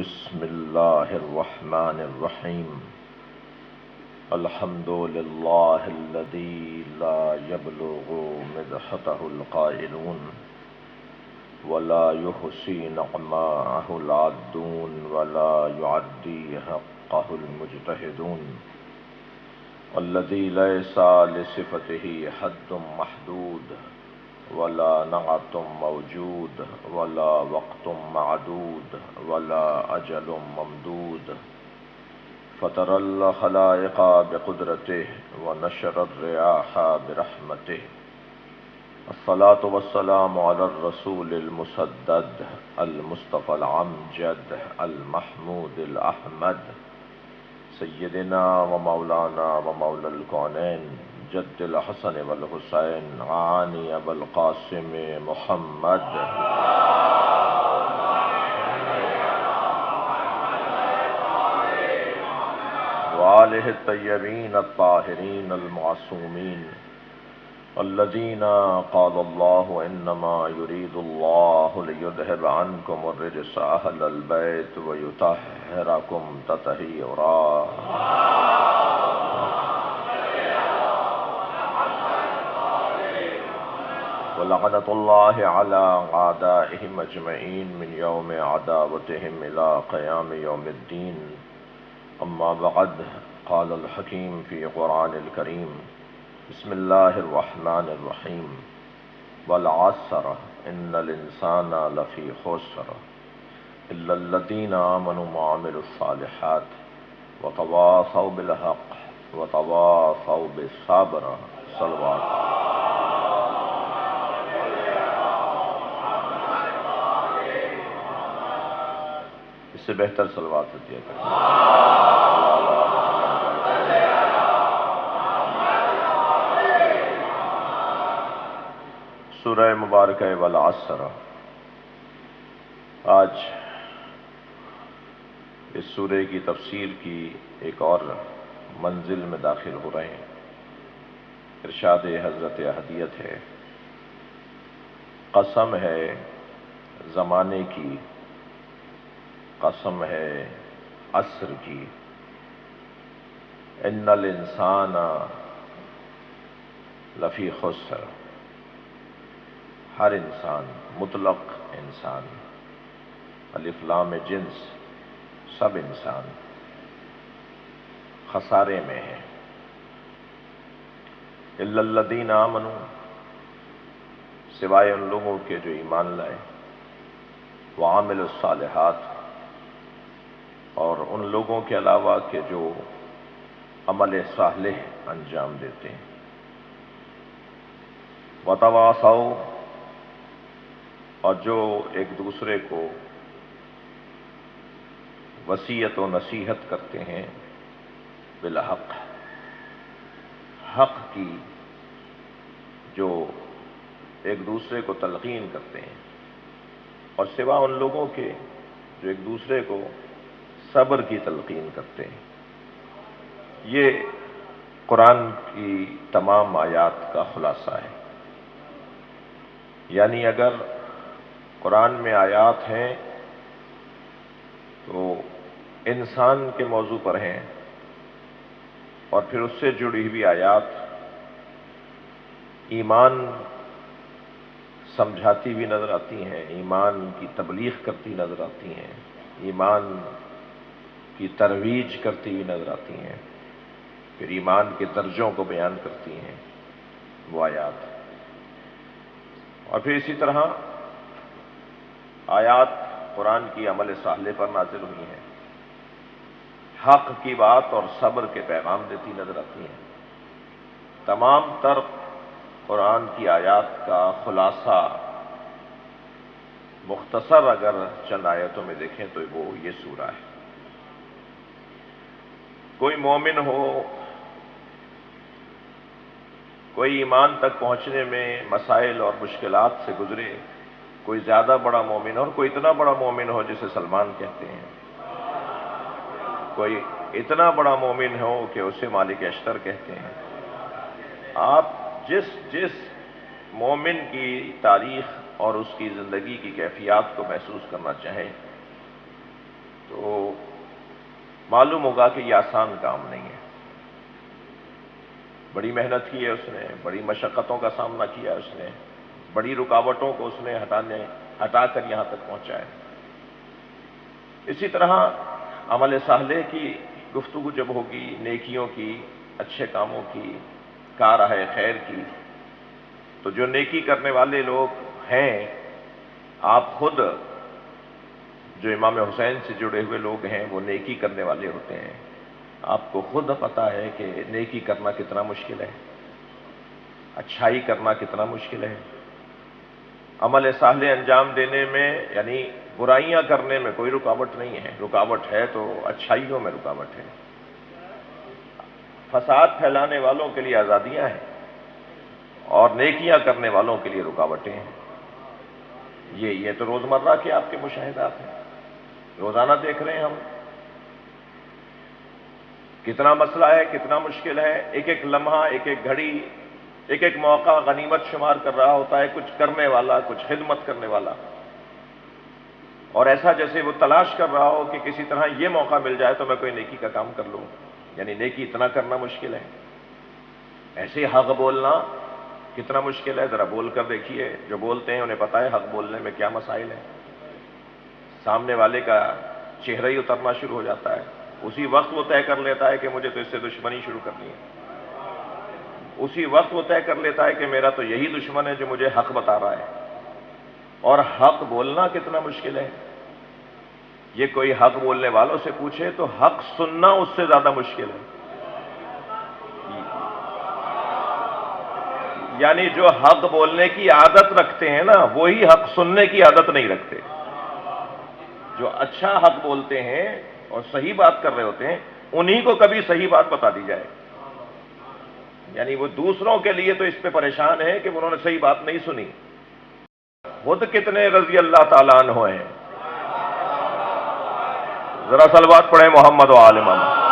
بسم الله الرحمن الرحيم. الحمد لله الذي لا يبلغ مدحته القائلون ولا يحصي نعماءه العادون ولا يعدي حقه المجتهدون، الذي ليس لصفته حد محدود ولا نعت موجود ولا وقت معدود ولا أجل ممدود، فطر الخلائق بقدرته ونشر الرياح برحمته. الصلاة والسلام على الرسول المسدد المصطفى العمجد المحمود الأحمد، سيدنا ومولانا ومولى الكونين جد الحسن والحسين عاني أبا القاسم محمد وآله الطيبين الطاهرين المعصومين الذين قال الله إنما يريد الله ليذهب عنكم الرجس أهل البيت ويطهركم تطهيرا. ولعنة الله على أعدائهم أجمعين من يوم عداوتهم إلى قيام يوم الدين. أما بعد، قال الحكيم في قرآن الكريم: بسم الله الرحمن الرحيم. والعصر إن الإنسان لفي خسر إلا الذين آمنوا وعملوا الصالحات وتواصوا بالحق وتواصوا بالصبر. صلوات. اس سے بہتر صلوات دیا کریں. سورہ مبارکہ والعصر. آج اس سورہ کی تفسیر کی ایک اور منزل میں داخل ہو رہے ہیں. ارشاد حضرت احدیت ہے: قسم ہے زمانے کی، قسم ہے عصر کی، ان الانسان لفی خسر. ہر انسان، مطلق انسان، الف لام جنس، سب انسان خسارے میں ہے. الا الذین آمنوا، سوائے ان لوگوں کے جو ایمان لائے، وعملوا الصالحات، اور ان لوگوں کے علاوہ کہ جو عمل صالح انجام دیتے ہیں. وتواصوا، اور جو ایک دوسرے کو وصیت و نصیحت کرتے ہیں، بالحق، حق کی جو ایک دوسرے کو تلقین کرتے ہیں، اور سوا ان لوگوں کے جو ایک دوسرے کو صبر کی تلقین کرتے ہیں. یہ قرآن کی تمام آیات کا خلاصہ ہے. یعنی اگر قرآن میں آیات ہیں تو انسان کے موضوع پر ہیں، اور پھر اس سے جڑی ہوئی آیات ایمان سمجھاتی بھی نظر آتی ہیں، ایمان کی تبلیغ کرتی نظر آتی ہیں، ایمان کی ترویج کرتی ہوئی نظر آتی ہیں، پھر ایمان کے درجوں کو بیان کرتی ہیں وہ آیات. اور پھر اسی طرح آیات قرآن کی عمل صالح پر نازل ہوئی ہیں، حق کی بات اور صبر کے پیغام دیتی نظر آتی ہیں. تمام تر قرآن کی آیات کا خلاصہ مختصر اگر چند آیتوں میں دیکھیں تو وہ یہ سورہ ہے. کوئی مومن ہو، کوئی ایمان تک پہنچنے میں مسائل اور مشکلات سے گزرے، کوئی زیادہ بڑا مومن ہو اور کوئی اتنا بڑا مومن ہو جسے سلمان کہتے ہیں، کوئی اتنا بڑا مومن ہو کہ اسے مالک اشتر کہتے ہیں. آپ جس مومن کی تاریخ اور اس کی زندگی کی کیفیات کو محسوس کرنا چاہیں تو معلوم ہوگا کہ یہ آسان کام نہیں ہے. بڑی محنت کی ہے اس نے، بڑی مشقتوں کا سامنا کیا ہے اس نے، بڑی رکاوٹوں کو اس نے ہٹا کر یہاں تک پہنچا ہے. اسی طرح عمل صالح کی گفتگو جب ہوگی، نیکیوں کی، اچھے کاموں کی، کارہ خیر کی، تو جو نیکی کرنے والے لوگ ہیں، آپ خود جو امام حسین سے جڑے ہوئے لوگ ہیں وہ نیکی کرنے والے ہوتے ہیں. آپ کو خود پتہ ہے کہ نیکی کرنا کتنا مشکل ہے، اچھائی کرنا کتنا مشکل ہے. عمل صالح انجام دینے میں، یعنی برائیاں کرنے میں کوئی رکاوٹ نہیں ہے، رکاوٹ ہے تو اچھائیوں میں رکاوٹ ہے. فساد پھیلانے والوں کے لیے آزادیاں ہیں اور نیکیاں کرنے والوں کے لیے رکاوٹیں ہیں. یہ تو روزمرہ کے آپ کے مشاہدات ہیں، روزانہ دیکھ رہے ہیں ہم. کتنا مسئلہ ہے، کتنا مشکل ہے. ایک ایک لمحہ، ایک ایک گھڑی، ایک ایک موقع غنیمت شمار کر رہا ہوتا ہے کچھ کرنے والا، کچھ خدمت کرنے والا، اور ایسا جیسے وہ تلاش کر رہا ہو کہ کسی طرح یہ موقع مل جائے تو میں کوئی نیکی کا کام کر لوں. یعنی نیکی اتنا کرنا مشکل ہے. ایسے حق بولنا کتنا مشکل ہے، ذرا بول کر دیکھیے. جو بولتے ہیں انہیں پتہ ہے حق بولنے میں کیا مسائل ہیں. سامنے والے کا چہرہ ہی اترنا شروع ہو جاتا ہے. اسی وقت وہ طے کر لیتا ہے کہ مجھے تو اس سے دشمنی شروع کرنی ہے. اسی وقت وہ طے کر لیتا ہے کہ میرا تو یہی دشمن ہے جو مجھے حق بتا رہا ہے. اور حق بولنا کتنا مشکل ہے. یہ کوئی حق بولنے والوں سے پوچھے تو حق سننا اس سے زیادہ مشکل ہے. یعنی جو حق بولنے کی عادت رکھتے ہیں نا، وہی حق سننے کی عادت نہیں رکھتے. جو اچھا حق بولتے ہیں اور صحیح بات کر رہے ہوتے ہیں، انہی کو کبھی صحیح بات بتا دی جائے. یعنی وہ دوسروں کے لیے تو اس پہ پریشان ہے کہ انہوں نے صحیح بات نہیں سنی. خود کتنے رضی اللہ تعالیٰ عنہ ہیں. ذرا صلوات پڑھیں محمد و آل محمد.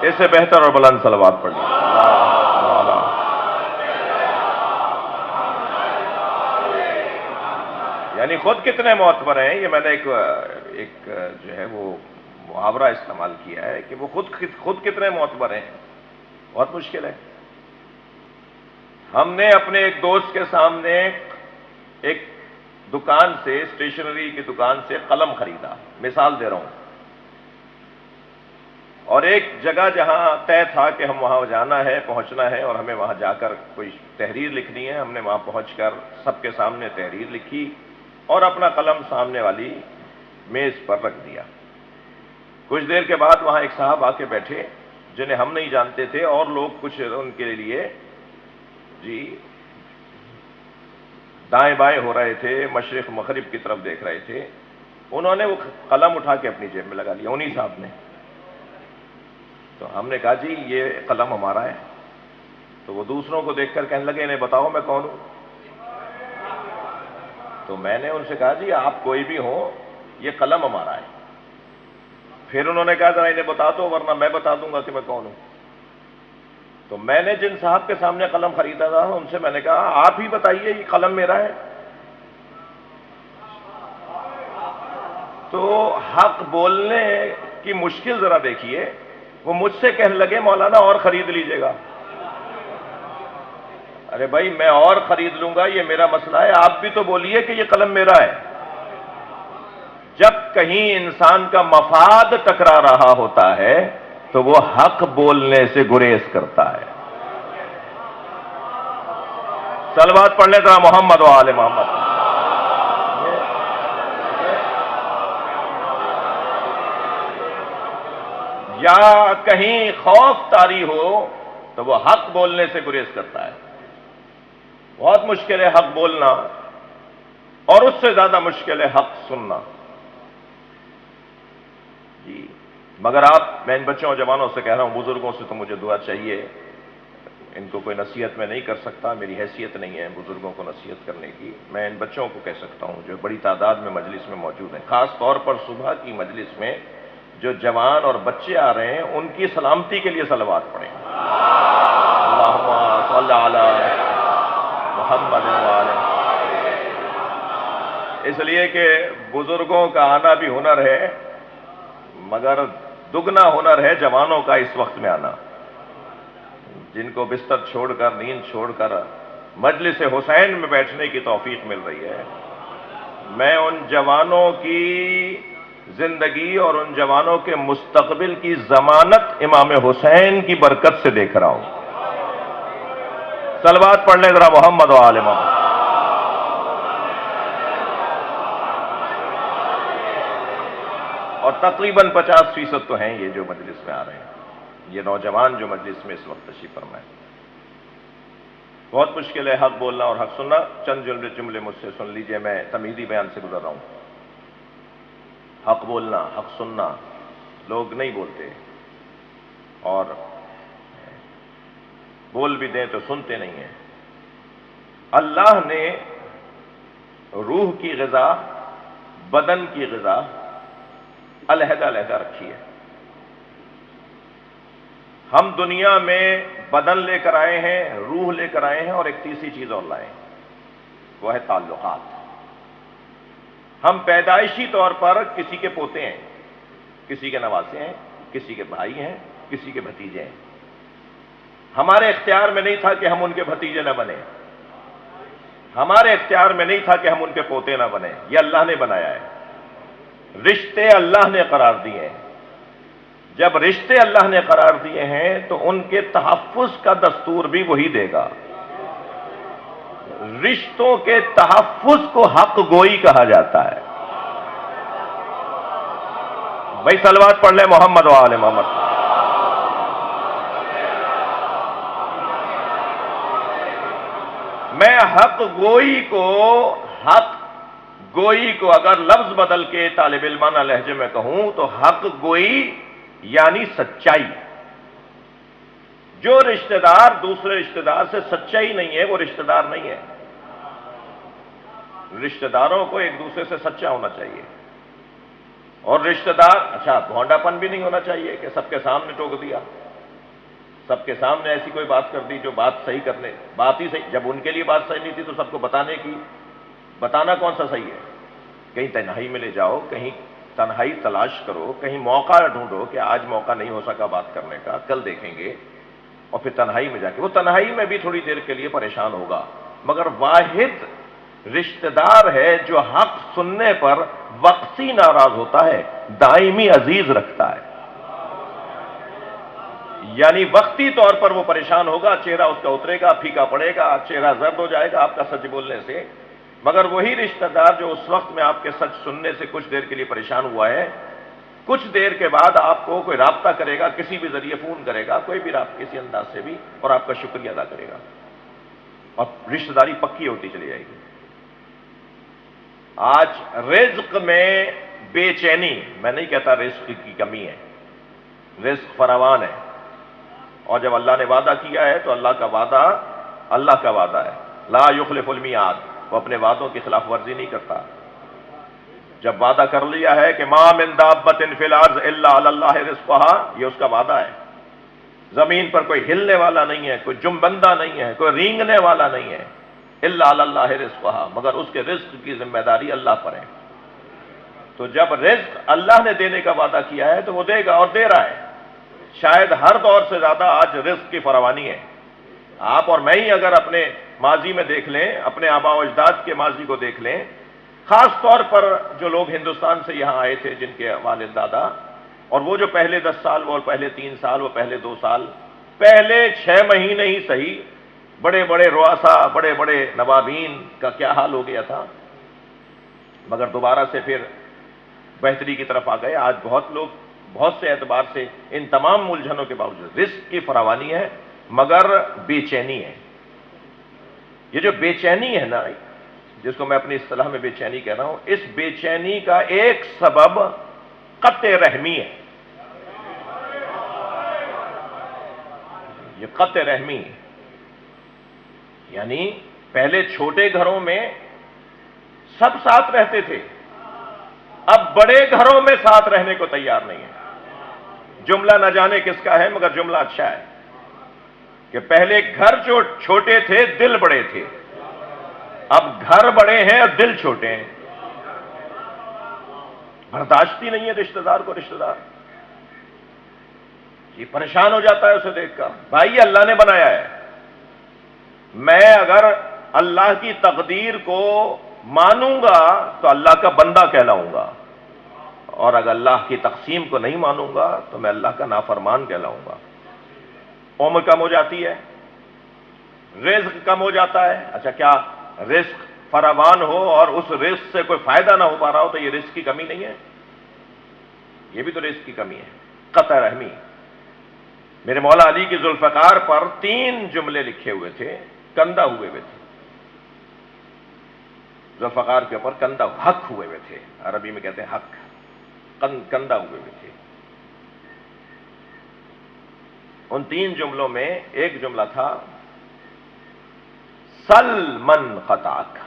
اس سے بہتر اور بلند صلوات پڑھ لیجیے. یعنی خود کتنے معتبر ہیں. یہ میں نے ایک جو ہے وہ محاورہ استعمال کیا ہے کہ وہ خود کتنے معتبر ہیں. بہت مشکل ہے. ہم نے اپنے ایک دوست کے سامنے ایک دکان سے، اسٹیشنری کی دکان سے قلم خریدا، مثال دے رہا ہوں. اور ایک جگہ جہاں طے تھا کہ ہم وہاں جانا ہے، پہنچنا ہے اور ہمیں وہاں جا کر کوئی تحریر لکھنی ہے. ہم نے وہاں پہنچ کر سب کے سامنے تحریر لکھی اور اپنا قلم سامنے والی میز پر رکھ دیا. کچھ دیر کے بعد وہاں ایک صاحب آ کے بیٹھے جنہیں ہم نہیں جانتے تھے، اور لوگ کچھ ان کے لیے دائیں بائیں ہو رہے تھے، مشرق مغرب کی طرف دیکھ رہے تھے. انہوں نے وہ قلم اٹھا کے اپنی جیب میں لگا لیا، انہی صاحب نے. تو ہم نے کہا جی یہ قلم ہمارا ہے. تو وہ دوسروں کو دیکھ کر کہنے لگے انہیں بتاؤ میں کون ہوں. تو میں نے ان سے کہا جی آپ کوئی بھی ہو، یہ قلم ہمارا ہے. پھر انہوں نے کہا ذرا انہیں بتا دو ورنہ میں بتا دوں گا کہ میں کون ہوں. تو میں نے جن صاحب کے سامنے قلم خریدا تھا ان سے میں نے کہا آپ ہی بتائیے یہ قلم میرا ہے. تو حق بولنے کی مشکل ذرا دیکھیے. وہ مجھ سے کہنے لگے مولانا اور خرید لیجئے گا. ارے بھائی میں اور خرید لوں گا، یہ میرا مسئلہ ہے. آپ بھی تو بولیے کہ یہ قلم میرا ہے. جب کہیں انسان کا مفاد ٹکرا رہا ہوتا ہے تو وہ حق بولنے سے گریز کرتا ہے. صلوات پڑھنے ذرا محمد و آل محمد. یا کہیں خوف طاری ہو تو وہ حق بولنے سے گریز کرتا ہے. بہت مشکل ہے حق بولنا، اور اس سے زیادہ مشکل ہے حق سننا. جی مگر میں ان بچوں اور جوانوں سے کہہ رہا ہوں، بزرگوں سے تو مجھے دعا چاہیے. ان کو کوئی نصیحت میں نہیں کر سکتا، میری حیثیت نہیں ہے بزرگوں کو نصیحت کرنے کی. میں ان بچوں کو کہہ سکتا ہوں جو بڑی تعداد میں مجلس میں موجود ہیں، خاص طور پر صبح کی مجلس میں جو جوان اور بچے آ رہے ہیں، ان کی سلامتی کے لیے صلوات پڑھیں. اللہم صل علی محمد وعلی. اس لیے کہ بزرگوں کا آنا بھی ہنر ہے، مگر دگنا ہنر ہے جوانوں کا اس وقت میں آنا، جن کو بستر چھوڑ کر، نیند چھوڑ کر مجلس حسین میں بیٹھنے کی توفیق مل رہی ہے۔ میں ان جوانوں کی زندگی اور ان جوانوں کے مستقبل کی ضمانت امام حسین کی برکت سے دیکھ رہا ہوں۔ صلوات پڑھ لیں ذرا محمد و آل محمد۔ اور تقریباً 50% تو ہیں یہ جو مجلس میں آ رہے ہیں، یہ نوجوان جو مجلس میں اس وقت تشریف فرمائے۔ بہت مشکل ہے حق بولنا اور حق سننا۔ چند جملے مجھ سے سن لیجئے، میں تمہیدی بیان سے گزر رہا ہوں۔ حق بولنا، حق سننا لوگ نہیں بولتے، اور بول بھی دیں تو سنتے نہیں ہیں۔ اللہ نے روح کی غذا، بدن کی غذا علیحدہ علیحدہ رکھی ہے۔ ہم دنیا میں بدن لے کر آئے ہیں، روح لے کر آئے ہیں، اور ایک تیسری چیز اور لائے ہیں، وہ ہے تعلقات۔ ہم پیدائشی طور پر کسی کے پوتے ہیں، کسی کے نواسے ہیں، کسی کے بھائی ہیں، کسی کے بھتیجے ہیں۔ ہمارے اختیار میں نہیں تھا کہ ہم ان کے بھتیجے نہ بنیں، ہمارے اختیار میں نہیں تھا کہ ہم ان کے پوتے نہ بنیں، یہ اللہ نے بنایا ہے۔ رشتے اللہ نے قرار دیے ہیں۔ جب رشتے اللہ نے قرار دیے ہیں تو ان کے تحفظ کا دستور بھی وہی دے گا۔ رشتوں کے تحفظ کو حق گوئی کہا جاتا ہے۔ بھائی صلوات پڑھ لیں محمد و آل محمد۔ میں حق گوئی کو اگر لفظ بدل کے طالب علمانہ لہجے میں کہوں تو حق گوئی یعنی سچائی۔ جو رشتہ دار دوسرے رشتہ دار سے سچائی نہیں ہے وہ رشتہ دار نہیں ہے۔ رشتہ داروں کو ایک دوسرے سے سچا ہونا چاہیے، اور رشتہ دار بھونڈا پن بھی نہیں ہونا چاہیے کہ سب کے سامنے ٹوک دیا، سب کے سامنے ایسی کوئی بات کر دی جو بات صحیح کرنے، بات ہی صحیح، جب ان کے لیے بات صحیح نہیں تھی تو سب کو بتانا کون سا صحیح ہے؟ کہیں تنہائی میں لے جاؤ، کہیں تنہائی تلاش کرو، کہیں موقع ڈھونڈو کہ آج موقع نہیں ہو سکا بات کرنے کا، کل دیکھیں گے، اور پھر تنہائی میں جا کے، وہ تنہائی میں بھی تھوڑی دیر کے لیے پریشان ہوگا، مگر واحد رشتہ دار ہے جو حق سننے پر وقتی ناراض ہوتا ہے، دائمی عزیز رکھتا ہے۔ یعنی وقتی طور پر وہ پریشان ہوگا، چہرہ اس کا اترے گا، پھیکا پڑے گا، چہرہ زرد ہو جائے گا آپ کا سچ بولنے سے، مگر وہی رشتہ دار جو اس وقت میں آپ کے سچ سننے سے کچھ دیر کے لیے پریشان ہوا ہے، کچھ دیر کے بعد آپ کو کوئی رابطہ کرے گا، کسی بھی ذریعے فون کرے گا، کوئی بھی رابطہ کسی انداز سے بھی، اور آپ کا شکریہ ادا کرے گا، اور رشتہ داری پکی ہوتی چلی جائے گی۔ آج رزق میں بے چینی، میں نہیں کہتا رزق کی کمی ہے، رزق فراوان ہے، اور جب اللہ نے وعدہ کیا ہے تو اللہ کا وعدہ ہے، لا یخلف المیعاد، وہ اپنے وعدوں کی خلاف ورزی نہیں کرتا۔ جب وعدہ کر لیا ہے کہ ما من دابۃ فی الارض الا علی اللہ رزقھا، یہ اس کا وعدہ ہے۔ زمین پر کوئی ہلنے والا نہیں ہے، کوئی جنبندہ نہیں ہے، کوئی رینگنے والا نہیں ہے، الا علی اللہ رزقھا، مگر اس کے رزق کی ذمہ داری اللہ پر ہے۔ تو جب رزق اللہ نے دینے کا وعدہ کیا ہے تو وہ دے گا، اور دے رہا ہے۔ شاید ہر دور سے زیادہ آج رزق کی فراوانی ہے۔ آپ اور میں ہی اگر اپنے ماضی میں دیکھ لیں، اپنے آباء و اجداد کے ماضی کو دیکھ لیں، خاص طور پر جو لوگ ہندوستان سے یہاں آئے تھے، جن کے والد دادا، اور وہ جو پہلے 10 سال، وہ پہلے 3 سال، وہ پہلے 2 سال، پہلے 6 مہینے ہی صحیح، بڑے بڑے رؤساء، بڑے بڑے نوابین کا کیا حال ہو گیا تھا، مگر دوبارہ سے پھر بہتری کی طرف آ گئے۔ آج بہت لوگ بہت سے اعتبار سے ان تمام الجھنوں کے باوجود رزق کی فراوانی ہے، مگر بے چینی ہے۔ یہ جو بے چینی ہے نا، جس کو میں اپنی اصطلاح میں بے چینی کہہ رہا ہوں، اس بے چینی کا ایک سبب قطع رحمی ہے۔ یہ قطع رحمی، یعنی پہلے چھوٹے گھروں میں سب ساتھ رہتے تھے، اب بڑے گھروں میں ساتھ رہنے کو تیار نہیں ہے۔ جملہ نہ جانے کس کا ہے، مگر جملہ اچھا ہے کہ پہلے گھر جو چھوٹے تھے، دل بڑے تھے، اب گھر بڑے ہیں اور دل چھوٹے ہیں۔ برداشت ہی نہیں ہے رشتہ دار کو رشتہ دار. یہ پریشان ہو جاتا ہے اسے دیکھ کر. بھائی اللہ نے بنایا ہے. میں اگر اللہ کی تقدیر کو مانوں گا تو اللہ کا بندہ کہلاؤں گا، اور اگر اللہ کی تقسیم کو نہیں مانوں گا تو میں اللہ کا نافرمان کہلاؤں گا. عمر کم ہو جاتی ہے، رزق کم ہو جاتا ہے. اچھا، کیا رزق فراوان ہو اور اس رزق سے کوئی فائدہ نہ ہو پا رہا ہو تو یہ رزق کی کمی نہیں ہے؟ یہ بھی تو رزق کی کمی ہے. قطع رحمی. میرے مولا علی کی ذوالفقار پر 3 جملے لکھے ہوئے تھے، کندہ ہوئے ہوئے تھے. ذوالفقار کے اوپر کندہ حق ہوئے ہوئے تھے، عربی میں کہتے ہیں حق، کندہ ہوئے ہوئے تھے. ان 3 جملوں میں ایک جملہ تھا سل من خطاک.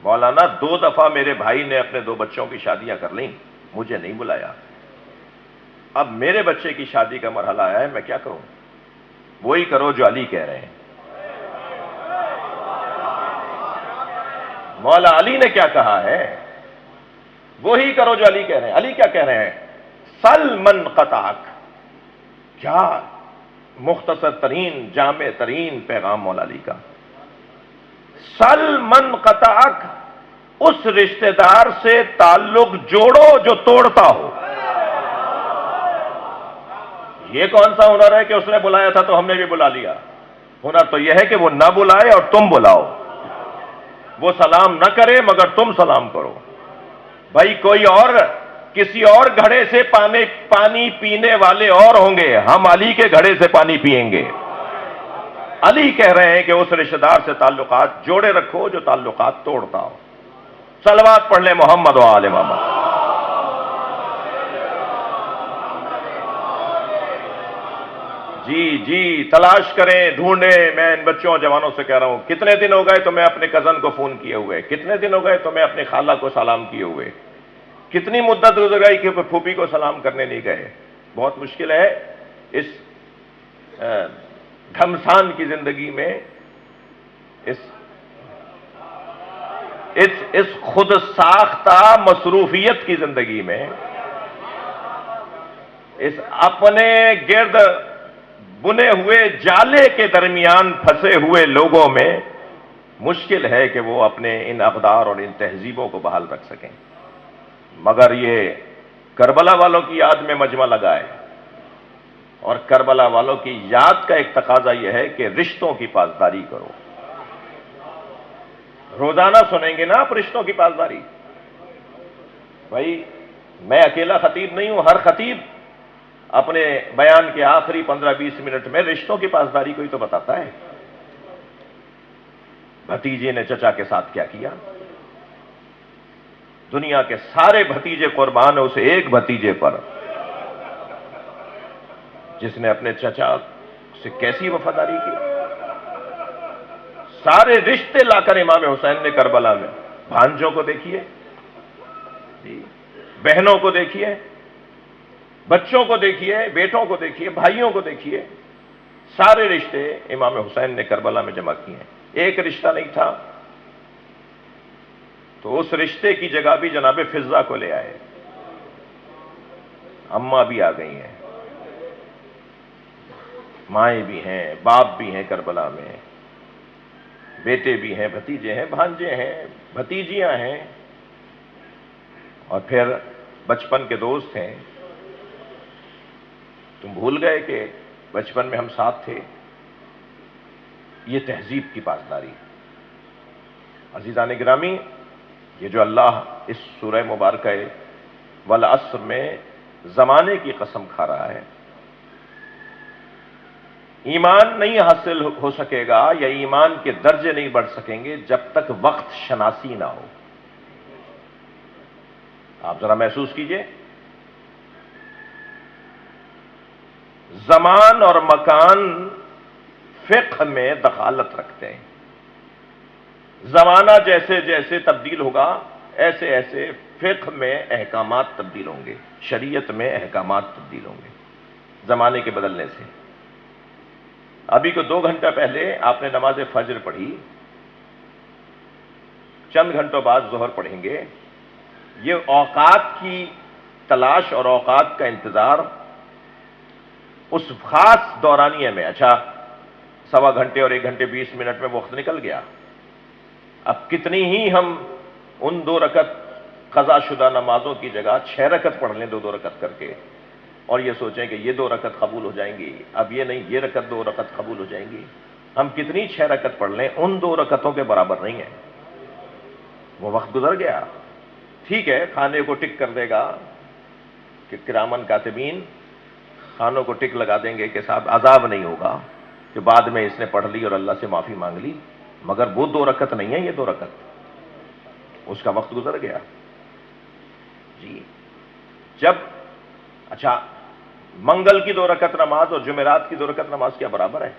مولانا 2 دفعہ میرے بھائی نے اپنے 2 بچوں کی شادیاں کر لیں، مجھے نہیں بلایا. اب میرے بچے کی شادی کا مرحلہ آیا ہے، میں کیا کروں؟ وہی کرو جو علی کہہ رہے ہیں. مولا علی نے کیا کہا ہے؟ وہی کرو جو علی کہہ رہے ہیں. علی کیا کہہ رہے ہیں؟ سل من قطعک. کیا مختصر ترین جامع ترین پیغام مولا علی کا. سل من قطعک، اس رشتہ دار سے تعلق جوڑو جو توڑتا ہو. یہ کون سا ہنر ہے کہ اس نے بلایا تھا تو ہم نے بھی بلا لیا؟ ہنر تو یہ ہے کہ وہ نہ بلائے اور تم بلاؤ. وہ سلام نہ کرے مگر تم سلام کرو. بھائی کوئی اور کسی اور گھڑے سے پانی پینے والے اور ہوں گے، ہم علی کے گھڑے سے پانی پیئیں گے. علی کہہ رہے ہیں کہ اس رشتہ دار سے تعلقات جوڑے رکھو جو تعلقات توڑتا ہو. صلوات پڑھ لیں محمد و آل محمد. جی تلاش کریں، ڈھونڈیں. میں ان بچوں جوانوں سے کہہ رہا ہوں، کتنے دن ہو گئے تمہیں اپنے کزن کو فون کیے ہوئے؟ کتنے دن ہو گئے تمہیں اپنے خالہ کو سلام کیے ہوئے؟ کتنی مدت گزر گئی کہ پھوپھی کو سلام کرنے نہیں گئے؟ بہت مشکل ہے اس گھمسان کی زندگی میں، اس خود ساختہ مصروفیت کی زندگی میں، اس اپنے گرد بنے ہوئے جالے کے درمیان پھنسے ہوئے لوگوں میں مشکل ہے کہ وہ اپنے ان اقدار اور ان تہذیبوں کو بحال رکھ سکیں. مگر یہ کربلا والوں کی یاد میں مجمع لگا ہے، اور کربلا والوں کی یاد کا ایک تقاضا یہ ہے کہ رشتوں کی پاسداری کرو. روزانہ سنیں گے نا آپ رشتوں کی پاسداری. بھائی میں اکیلا خطیب نہیں ہوں، ہر خطیب اپنے بیان کے آخری 15-20 منٹ میں رشتوں کی پاسداری کو ہی تو بتاتا ہے. بھتیجے نے چچا کے ساتھ کیا کیا؟ دنیا کے سارے بھتیجے قربان ہیں اس ایک بھتیجے پر جس نے اپنے چچا سے کیسی وفاداری کی. سارے رشتے لا کر امام حسین نے کربلا میں، بھانجوں کو دیکھیے، بہنوں کو دیکھیے، بچوں کو دیکھیے، بیٹوں کو دیکھیے، بھائیوں کو دیکھیے، سارے رشتے امام حسین نے کربلا میں جمع کیے ہیں. ایک رشتہ نہیں تھا تو اس رشتے کی جگہ بھی جناب فضہ کو لے آئے. اماں بھی آ گئی ہیں، مائیں بھی ہیں، باپ بھی ہیں کربلا میں، بیٹے بھی ہیں، بھتیجے ہیں، بھانجے ہیں، بھتیجیاں ہیں، اور پھر بچپن کے دوست ہیں. تم بھول گئے کہ بچپن میں ہم ساتھ تھے؟ یہ تہذیب کی پاسداری. عزیزان گرامی، یہ جو اللہ اس سورہ مبارکہ والعصر میں زمانے کی قسم کھا رہا ہے، ایمان نہیں حاصل ہو سکے گا یا ایمان کے درجے نہیں بڑھ سکیں گے جب تک وقت شناسی نہ ہو. آپ ذرا محسوس کیجئے، زمان اور مکان فقہ میں دخالت رکھتے ہیں. زمانہ جیسے جیسے تبدیل ہوگا ایسے ایسے فقہ میں احکامات تبدیل ہوں گے، شریعت میں احکامات تبدیل ہوں گے زمانے کے بدلنے سے. ابھی کو 2 گھنٹہ پہلے آپ نے نماز فجر پڑھی، چند گھنٹوں بعد ظہر پڑھیں گے. یہ اوقات کی تلاش اور اوقات کا انتظار اس خاص دورانیے میں، اچھا 1.25 گھنٹے اور 1 گھنٹے 20 منٹ میں وقت نکل گیا. اب کتنی ہی ہم ان 2 رکعت قضا شدہ نمازوں کی جگہ 6 رکعت پڑھ لیں 2 رکعت کر کے، اور یہ سوچیں کہ یہ 2 رکعت قبول ہو جائیں گی. اب یہ نہیں، یہ 2 رکعت قبول ہو جائیں گی. ہم کتنی 6 رکعت پڑھ لیں ان 2 رکعتوں کے برابر نہیں ہے. وہ وقت گزر گیا. ٹھیک ہے، کھانے کو ٹک کر دے گا کہ کرامن کاتبین خانوں کو ٹک لگا دیں گے کہ صاحب عذاب نہیں ہوگا کہ بعد میں اس نے پڑھ لی اور اللہ سے معافی مانگ لی، مگر وہ 2 رکعت نہیں ہے، یہ 2 رکعت. اس کا وقت گزر گیا. جی جب اچھا منگل کی 2 رکعت نماز اور جمعرات کی 2 رکعت نماز کیا برابر ہے؟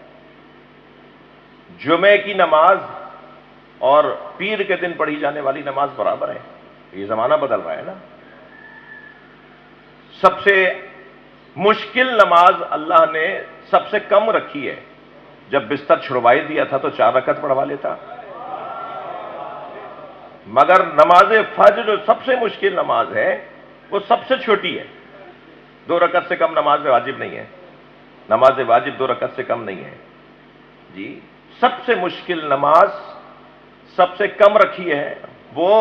جمعے کی نماز اور پیر کے دن پڑھی جانے والی نماز برابر ہے. یہ زمانہ بدل رہا ہے نا. سب سے مشکل نماز اللہ نے سب سے کم رکھی ہے. جب بستر چھڑوائی دیا تھا تو 4 رکعت پڑھوا لیتا، مگر نماز فجر جو سب سے مشکل نماز ہے وہ سب سے چھوٹی ہے. 2 رکعت سے کم نماز واجب نہیں ہے. نماز واجب 2 رکعت سے کم نہیں ہے. جی سب سے مشکل نماز سب سے کم رکھی ہے. وہ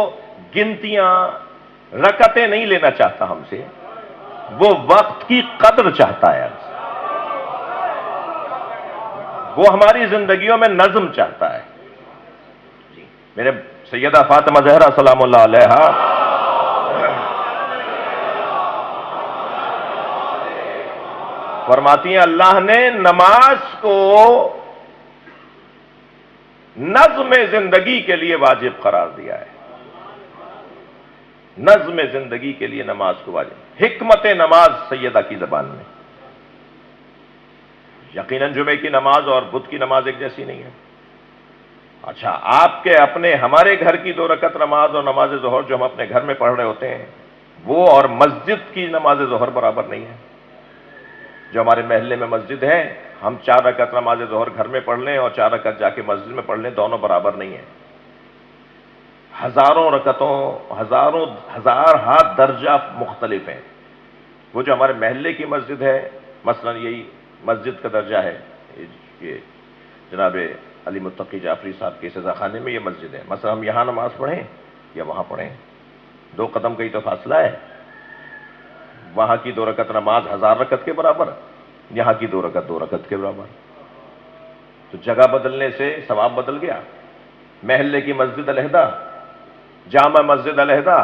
گنتیاں رکعتیں نہیں لینا چاہتا ہم سے، وہ وقت کی قدر چاہتا ہے. وہ ہماری زندگیوں میں نظم چاہتا ہے. جی میرے سیدہ فاطمہ زہرا سلام اللہ علیہا فرماتی ہیں اللہ نے نماز کو نظم زندگی کے لیے واجب قرار دیا ہے. نظم زندگی کے لیے نماز کو واجب. حکمت نماز سیدہ کی زبان میں. یقیناً جمعے کی نماز اور بدھ کی نماز ایک جیسی نہیں ہے. اچھا آپ کے اپنے ہمارے گھر کی 2 رکعت نماز اور نماز ظہر جو ہم اپنے گھر میں پڑھ رہے ہوتے ہیں وہ اور مسجد کی نماز ظہر برابر نہیں ہے. جو ہمارے محلے میں مسجد ہے ہم 4 رکعت نماز ظہر گھر میں پڑھ لیں اور 4 رکعت جا کے مسجد میں پڑھ لیں، دونوں برابر نہیں ہیں. ہزاروں رکعتوں ہزار ہاتھ درجہ مختلف ہیں. وہ جو ہمارے محلے کی مسجد ہے مثلا یہی مسجد کا درجہ ہے، یہ جناب علی متقی جعفری صاحب کے سزا خانے میں یہ مسجد ہے. مثلا ہم یہاں نماز پڑھیں یا وہاں پڑھیں 2 قدم کا ہی تو فاصلہ ہے. وہاں کی 2 رکعت نماز 1000 رکعت کے برابر، یہاں کی 2 رکعت 2 رکعت کے برابر. تو جگہ بدلنے سے ثواب بدل گیا. محلے کی مسجد علیحدہ، جامع مسجد علیحدہ،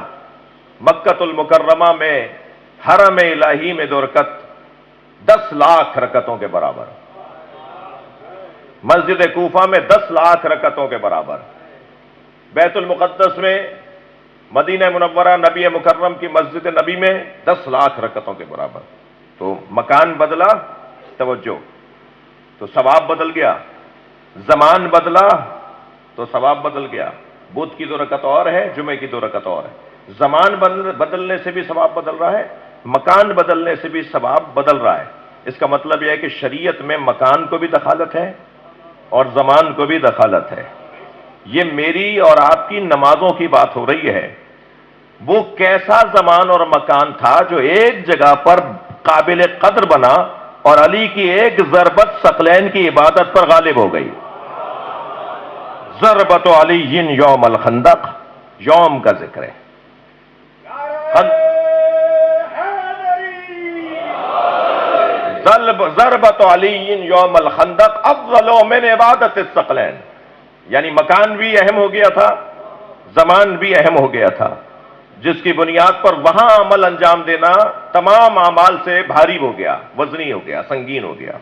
مکۃ المکرمہ میں حرم الہی میں 2 رکعت 10 لاکھ رکعتوں کے برابر. مسجد کوفہ میں 10 لاکھ رکعتوں کے برابر. بیت المقدس میں مدینہ منورہ نبی مکرم کی مسجد نبی میں 10 لاکھ رکعتوں کے برابر. تو مکان بدلا، توجہ، تو ثواب بدل گیا. زمان بدلا تو ثواب بدل گیا. بدھ کی 2 رکعت اور ہے، جمعے کی 2 رکعت اور ہے. زمان بدلنے سے بھی ثواب بدل رہا ہے، مکان بدلنے سے بھی ثواب بدل رہا ہے. اس کا مطلب یہ ہے کہ شریعت میں مکان کو بھی دخالت ہے اور زمان کو بھی دخالت ہے. یہ میری اور آپ کی نمازوں کی بات ہو رہی ہے. وہ کیسا زمان اور مکان تھا جو ایک جگہ پر قابل قدر بنا اور علی کی ایک ضربت ثقلین کی عبادت پر غالب ہو گئی. ضربت علی یوم الخندق، یوم کا ذکر ہے. ضربت علی یوم الخندق افضل من عبادت الثقلین. یعنی مکان بھی اہم ہو گیا تھا، زمان بھی اہم ہو گیا تھا، جس کی بنیاد پر وہاں عمل انجام دینا تمام اعمال سے بھاری ہو گیا، وزنی ہو گیا، سنگین ہو گیا.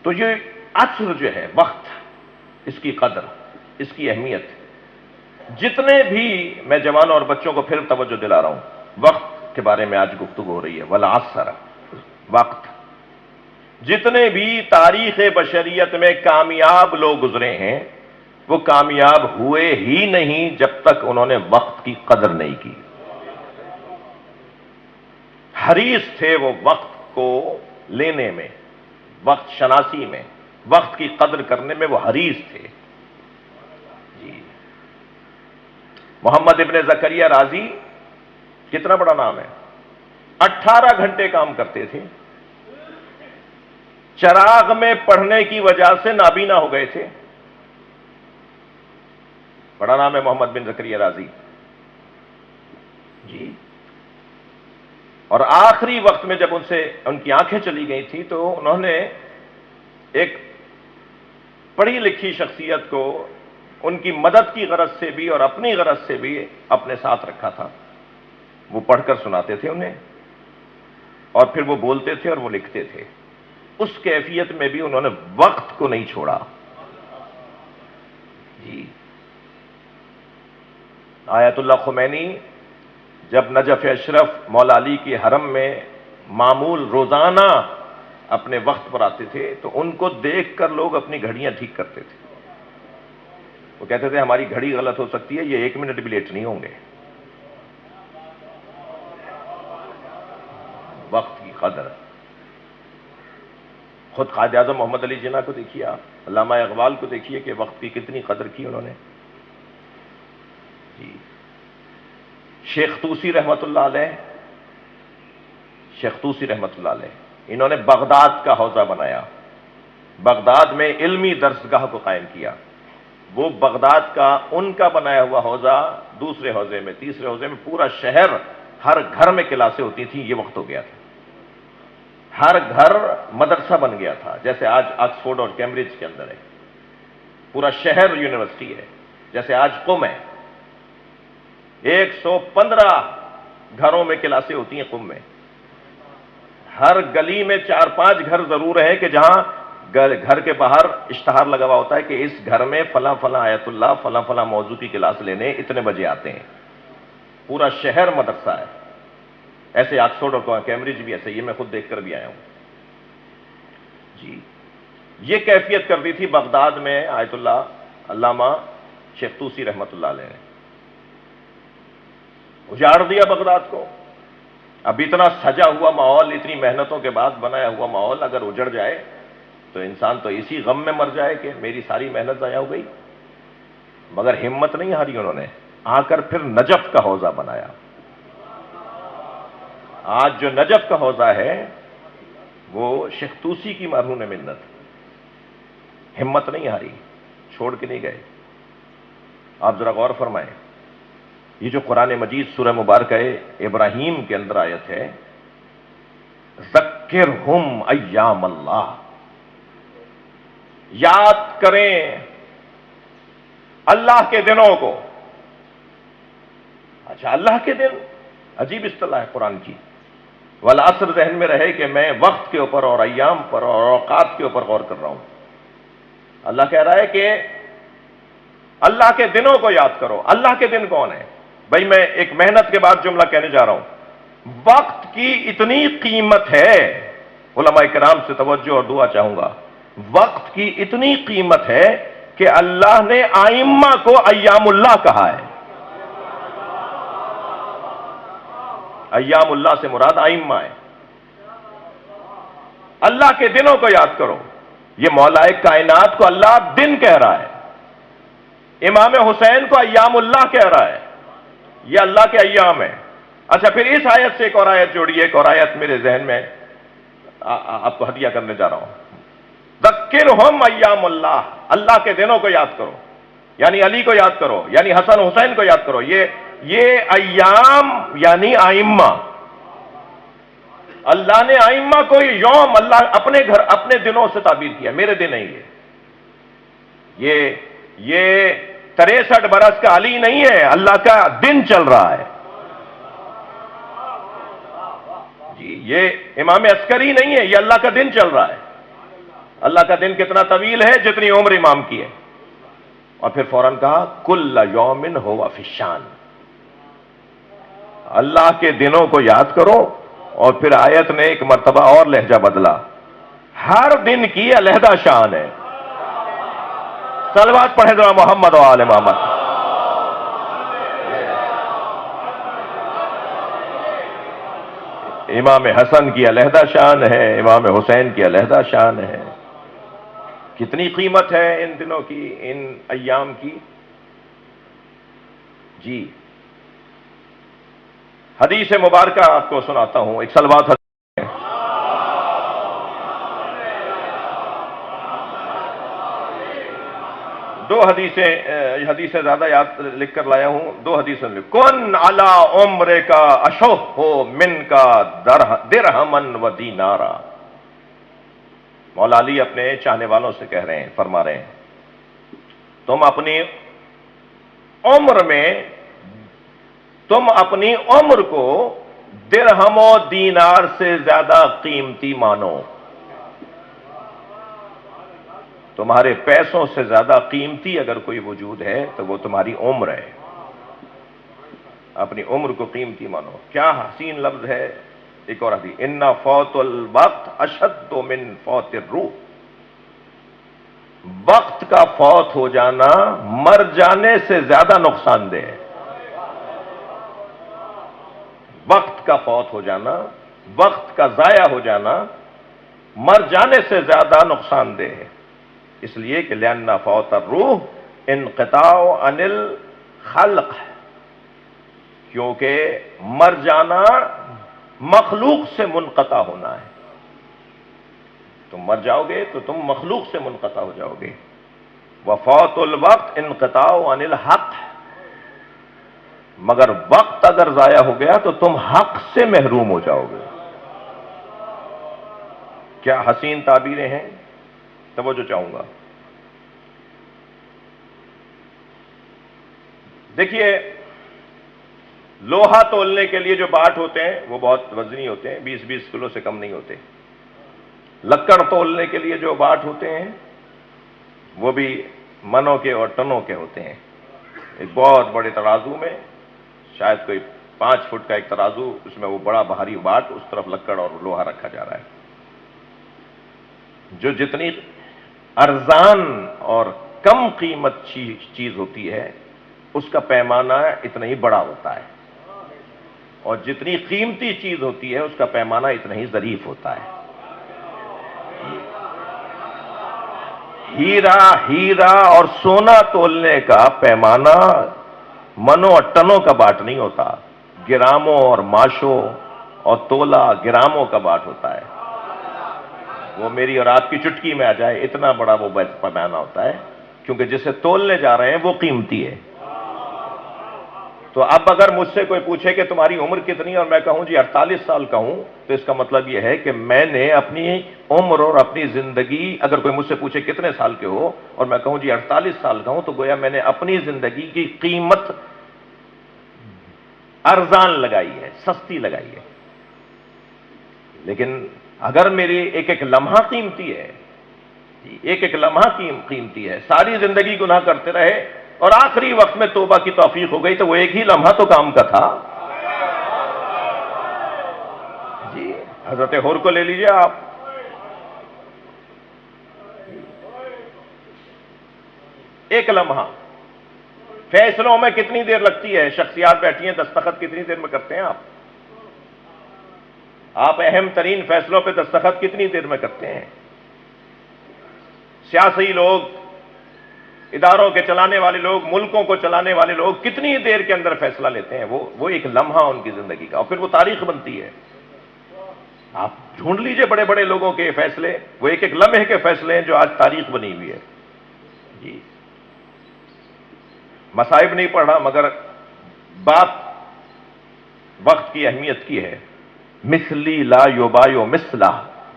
تو یہ عصر جو ہے، وقت، اس کی قدر، اس کی اہمیت، جتنے بھی میں جوانوں اور بچوں کو پھر توجہ دلا رہا ہوں، وقت کے بارے میں آج گفتگو ہو رہی ہے. والعصر، وقت. جتنے بھی تاریخ بشریت میں کامیاب لوگ گزرے ہیں وہ کامیاب ہوئے ہی نہیں جب تک انہوں نے وقت کی قدر نہیں کی. حریص تھے وہ وقت کو لینے میں، وقت شناسی میں، وقت کی قدر کرنے میں وہ حریص تھے. جی محمد ابن زکریا رازی کتنا بڑا نام ہے، 18 گھنٹے کام کرتے تھے، چراغ میں پڑھنے کی وجہ سے نابینا ہو گئے تھے. بڑا نام ہے محمد بن زکریا رازی جی. اور آخری وقت میں جب ان کی آنکھیں چلی گئی تھی تو انہوں نے ایک پڑھی لکھی شخصیت کو ان کی مدد کی غرض سے بھی اور اپنی غرض سے بھی اپنے ساتھ رکھا تھا. وہ پڑھ کر سناتے تھے انہیں، اور پھر وہ بولتے تھے اور وہ لکھتے تھے. اس کیفیت میں بھی انہوں نے وقت کو نہیں چھوڑا جی. آیت اللہ خمینی جب نجف اشرف مولا علی کے حرم میں معمول روزانہ اپنے وقت پر آتے تھے تو ان کو دیکھ کر لوگ اپنی گھڑیاں ٹھیک کرتے تھے. وہ کہتے تھے ہماری گھڑی غلط ہو سکتی ہے، یہ 1 منٹ بھی لیٹ نہیں ہوں گے. وقت کی قدر. خود قائد اعظم محمد علی جناح کو دیکھیے، آپ علامہ اقبال کو دیکھیے کہ وقت کی کتنی قدر کی انہوں نے جی. شیخ طوسی رحمت اللہ علیہ، شیخ طوسی رحمت اللہ علیہ، انہوں نے بغداد کا حوزہ بنایا، بغداد میں علمی درسگاہ کو قائم کیا. وہ بغداد کا ان کا بنایا ہوا حوزہ دوسرے حوزے میں، تیسرے حوزے میں، پورا شہر ہر گھر میں کلاسیں ہوتی تھیں. یہ وقت ہو گیا تھا، ہر گھر مدرسہ بن گیا تھا، جیسے آج آکسفورڈ اور کیمبرج کے اندر ہے. پورا شہر یونیورسٹی ہے، جیسے آج قم ہے. 115 گھروں میں کلاسیں ہوتی ہیں قم میں. ہر گلی میں 4-5 گھر ضرور ہیں کہ جہاں گھر کے باہر اشتہار لگا ہوا ہوتا ہے کہ اس گھر میں فلاں فلاں آیت اللہ فلاں فلاں موضوع کی کلاس لینے اتنے بجے آتے ہیں. پورا شہر مدرسہ ہے. ایسے آکسفورڈ اور کیمبرج بھی ایسے، یہ میں خود دیکھ کر بھی آیا ہوں جی. یہ کیفیت کر دی تھی بغداد میں آیت اللہ علامہ شیخ طوسی رحمت اللہ علیہ نے. اجاڑ دیا بغداد کو. اب اتنا سجا ہوا ماحول، اتنی محنتوں کے بعد بنایا ہوا ماحول اگر اجڑ جائے تو انسان تو اسی غم میں مر جائے کہ میری ساری محنت ضائع ہو گئی. مگر ہمت نہیں ہاری انہوں نے، آ کر پھر نجف کا حوزہ بنایا. آج جو نجف کا حوزہ ہے وہ شیخ طوسی کی مرہون منت. ہمت نہیں ہاری، چھوڑ کے نہیں گئے. آپ ذرا غور فرمائیں، یہ جو قرآن مجید سورہ مبارکہ ابراہیم کے اندر آیت ہے، ذکرہم ایام اللہ، یاد کریں اللہ کے دنوں کو. اچھا، اللہ کے دن عجیب اصطلاح ہے قرآن کی. والعصر ذہن میں رہے کہ میں وقت کے اوپر اور ایام پر اور اوقات کے اوپر غور کر رہا ہوں. اللہ کہہ رہا ہے کہ اللہ کے دنوں کو یاد کرو. اللہ کے دن کون ہے بھائی؟ میں ایک محنت کے بعد جملہ کہنے جا رہا ہوں. وقت کی اتنی قیمت ہے، علماء کرام سے توجہ اور دعا چاہوں گا. وقت کی اتنی قیمت ہے کہ اللہ نے ائمہ کو ایام اللہ کہا ہے. ایام اللہ سے مراد ائمہ ہے. اللہ کے دنوں کو یاد کرو. یہ مولا کائنات کو اللہ دن کہہ رہا ہے. امام حسین کو ایام اللہ کہہ رہا ہے. یہ اللہ کے ایام ہیں. اچھا، پھر اس آیت سے ایک اور آیت جوڑیے. ایک اور آیت میرے ذہن میں آپ کو ہدیہ کرنے جا رہا ہوں. ذکرہم ایام اللہ، اللہ کے دنوں کو یاد کرو، یعنی علی کو یاد کرو، یعنی حسن حسین کو یاد کرو. یہ ایام یعنی ائمہ. اللہ نے ائمہ کو یوم اللہ اپنے گھر اپنے دنوں سے تعبیر کیا. میرے دن نہیں ہے یہ 63 برس کا علی نہیں ہے، اللہ کا دن چل رہا ہے جی. یہ امام عسکری نہیں ہے، یہ اللہ کا دن چل رہا ہے. اللہ کا دن کتنا طویل ہے؟ جتنی عمر امام کی ہے. اور پھر فوراً کہا کل یوم ہوا فی الشان. اللہ کے دنوں کو یاد کرو. اور پھر آیت نے ایک مرتبہ اور لہجہ بدلا، ہر دن کی علیحدہ شان ہے. صلوات پڑھیں ذرا محمد و آل محمد. امام حسن کی علیحدہ شان ہے، امام حسین کی علیحدہ شان ہے. کتنی قیمت ہے ان دنوں کی، ان ایام کی جی حدیث مبارکہ آپ کو سناتا ہوں، ایک صلوات حدیث ہے۔ دو حدیثیں، حدیثیں زیادہ یاد لکھ کر لایا ہوں، دو حدیثیں کن علی عمر کا اشوہ ہو من کا درہمن و دینارا۔ مولا علی اپنے چاہنے والوں سے کہہ رہے ہیں، فرما رہے ہیں تم اپنی عمر کو درہم و دینار سے زیادہ قیمتی مانو، تمہارے پیسوں سے زیادہ قیمتی اگر کوئی وجود ہے تو وہ تمہاری عمر ہے، اپنی عمر کو قیمتی مانو۔ کیا حسین لفظ ہے۔ ایک اور حدیث، ان فوت الوقت اشد من فوت الروح، وقت کا فوت ہو جانا مر جانے سے زیادہ نقصان دہ ہے۔ وقت کا فوت ہو جانا، وقت کا ضائع ہو جانا مر جانے سے زیادہ نقصان دہ ہے، اس لیے کہ لأن فوت الروح انقطاع عن الخلق، کیونکہ مر جانا مخلوق سے منقطع ہونا ہے، تم مر جاؤ گے تو تم مخلوق سے منقطع ہو جاؤ گے۔ وفوت الوقت انقطاع عن الحق، مگر وقت اگر ضائع ہو گیا تو تم حق سے محروم ہو جاؤ گے۔ کیا حسین تعبیریں ہیں، توجہ چاہوں گا۔ دیکھیے، لوہا تولنے کے لیے جو باٹ ہوتے ہیں وہ بہت وزنی ہوتے ہیں، 20-20 کلو سے کم نہیں ہوتے۔ لکڑ تولنے کے لیے جو باٹ ہوتے ہیں وہ بھی منوں کے اور ٹنوں کے ہوتے ہیں۔ ایک بہت بڑے ترازو میں، شاید کوئی 5 فٹ کا ایک ترازو، اس میں وہ بڑا بھاری باٹ، اس طرف لکڑ اور لوہا رکھا جا رہا ہے۔ جو جتنی ارزان اور کم قیمت چیز ہوتی ہے اس کا پیمانہ اتنا ہی بڑا ہوتا ہے، اور جتنی قیمتی چیز ہوتی ہے اس کا پیمانہ اتنا ہی ظریف ہوتا ہے۔ ہیرا اور سونا تولنے کا پیمانہ منوں اور ٹنوں کا باٹ نہیں ہوتا، گراموں اور ماشوں اور تولا گراموں کا باٹ ہوتا ہے۔ وہ میری اور آپ کی چٹکی میں آ جائے، اتنا بڑا وہ پیمانہ ہوتا ہے، کیونکہ جسے تولنے جا رہے ہیں وہ قیمتی ہے۔ تو اب اگر مجھ سے کوئی پوچھے کہ تمہاری عمر کتنی اور میں کہوں جی 48 سال کا ہوں، تو اس کا مطلب یہ ہے کہ میں نے اپنی عمر اور اپنی زندگی، اگر کوئی مجھ سے پوچھے کتنے سال کے ہو اور میں کہوں جی 48 سال کا ہوں، تو گویا میں نے اپنی زندگی کی قیمت ارزان لگائی ہے، سستی لگائی ہے۔ لیکن اگر میری ایک ایک لمحہ قیمتی ہے، ایک ایک لمحہ قیمتی ہے، ساری زندگی گناہ کرتے رہے اور آخری وقت میں توبہ کی توفیق ہو گئی، تو وہ ایک ہی لمحہ تو کام کا تھا۔ جی حضرت حور کو لے لیجئے آپ، ایک لمحہ، فیصلوں میں کتنی دیر لگتی ہے، شخصیات بیٹھی ہیں، دستخط کتنی دیر میں کرتے ہیں آپ اہم ترین فیصلوں پہ دستخط کتنی دیر میں کرتے ہیں؟ سیاسی لوگ، اداروں کے چلانے والے لوگ، ملکوں کو چلانے والے لوگ کتنی دیر کے اندر فیصلہ لیتے ہیں؟ وہ ایک لمحہ ان کی زندگی کا، اور پھر وہ تاریخ بنتی ہے۔ آپ ڈھونڈ لیجئے بڑے بڑے لوگوں کے فیصلے، وہ ایک ایک لمحے کے فیصلے ہیں جو آج تاریخ بنی ہوئی ہے۔ جی مصائب نہیں پڑھ رہا، مگر بات وقت کی اہمیت کی ہے۔ مثلی لا یبایع مثلہ،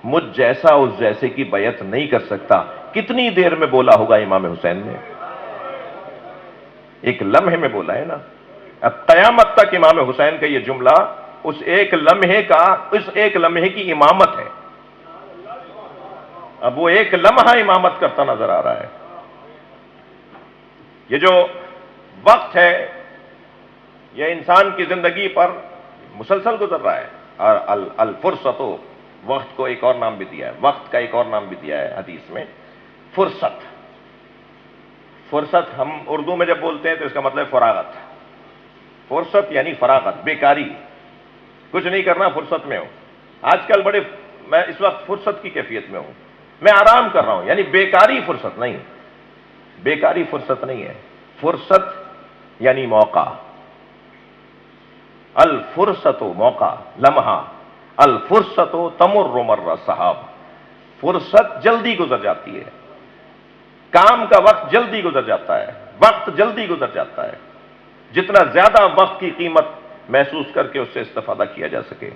مجھ جیسا اس جیسے کی بیعت نہیں کر سکتا۔ کتنی دیر میں بولا ہوگا امام حسین نے؟ ایک لمحے میں بولا ہے نا۔ اب قیامت تک امام حسین کا یہ جملہ اس ایک لمحے کی امامت ہے۔ اب وہ ایک لمحہ امامت کرتا نظر آ رہا ہے۔ یہ جو وقت ہے یہ انسان کی زندگی پر مسلسل گزر رہا ہے، اور الفرصت، وقت کو ایک اور نام بھی دیا ہے، وقت کا ایک اور نام بھی دیا ہے حدیث میں، فرصت۔ فرصت ہم اردو میں جب بولتے ہیں تو اس کا مطلب فراغت۔ فرصت یعنی فراغت، بیکاری، کچھ نہیں کرنا، فرصت میں ہوں۔ آج کل میں اس وقت فرصت کی کیفیت میں ہوں، میں آرام کر رہا ہوں، یعنی بیکاری فرصت نہیں، بیکاری فرصت نہیں ہے۔ فرصت یعنی موقع، الفرصت و موقع لمحہ، الفرصت و تمر مر صحاب، فرصت جلدی گزر جاتی ہے، کام کا وقت جلدی گزر جاتا ہے، وقت جلدی گزر جاتا ہے، جتنا زیادہ وقت کی قیمت محسوس کر کے اس سے استفادہ کیا جا سکے۔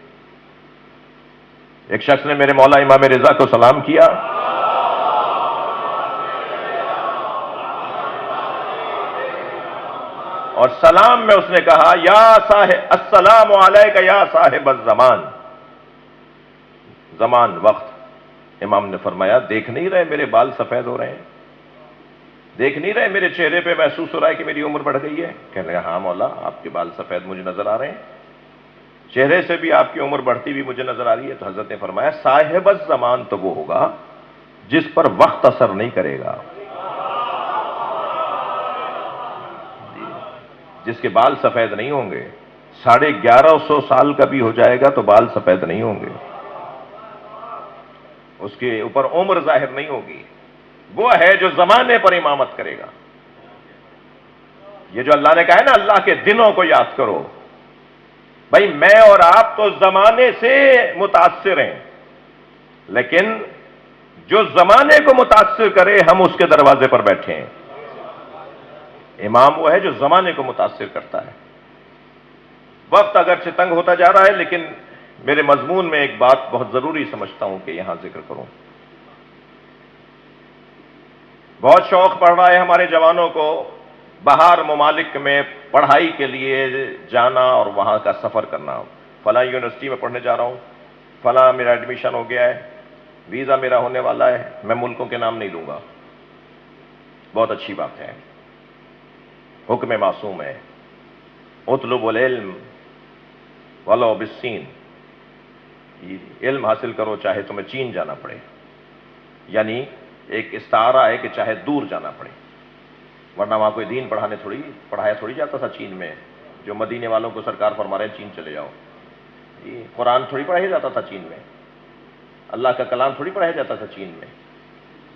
ایک شخص نے میرے مولا امام رضا کو سلام کیا، اور سلام میں اس نے کہا یا صاحب السلام علیک یا صاحب الزمان، زمان وقت۔ امام نے فرمایا دیکھ نہیں رہے میرے بال سفید ہو رہے ہیں، دیکھ نہیں رہے میرے چہرے پہ محسوس ہو رہا ہے کہ میری عمر بڑھ گئی ہے؟ کہنے لگا ہاں مولا آپ کے بال سفید مجھے نظر آ رہے ہیں، چہرے سے بھی آپ کی عمر بڑھتی بھی مجھے نظر آ رہی ہے۔ تو حضرت نے فرمایا صاحب الزمان تو وہ ہوگا جس پر وقت اثر نہیں کرے گا، جس کے بال سفید نہیں ہوں گے، 1150 سال کا بھی ہو جائے گا تو بال سفید نہیں ہوں گے، اس کے اوپر عمر ظاہر نہیں ہوگی، وہ ہے جو زمانے پر امامت کرے گا۔ یہ جو اللہ نے کہا ہے نا اللہ کے دنوں کو یاد کرو، بھائی میں اور آپ تو زمانے سے متاثر ہیں، لیکن جو زمانے کو متاثر کرے ہم اس کے دروازے پر بیٹھے ہیں۔ امام وہ ہے جو زمانے کو متاثر کرتا ہے۔ وقت اگرچہ تنگ ہوتا جا رہا ہے، لیکن میرے مضمون میں ایک بات بہت ضروری سمجھتا ہوں کہ یہاں ذکر کروں۔ بہت شوق پڑ رہا ہے ہمارے جوانوں کو باہر ممالک میں پڑھائی کے لیے جانا اور وہاں کا سفر کرنا۔ فلاں یونیورسٹی میں پڑھنے جا رہا ہوں، فلاں میرا ایڈمیشن ہو گیا ہے، ویزا میرا ہونے والا ہے، میں ملکوں کے نام نہیں لوں گا۔ بہت اچھی بات ہے، حکم معصوم ہے، اطلب العلم ولو بالصین، علم حاصل کرو چاہے تمہیں چین جانا پڑے، یعنی ایک استعارہ ہے کہ چاہے دور جانا پڑے، ورنہ وہاں کوئی دین پڑھایا تھوڑی جاتا تھا چین میں، جو مدینے والوں کو سرکار فرما رہے ہیں چین چلے جاؤ، قرآن تھوڑی پڑھایا جاتا تھا چین میں، اللہ کا کلام تھوڑی پڑھایا جاتا تھا چین میں،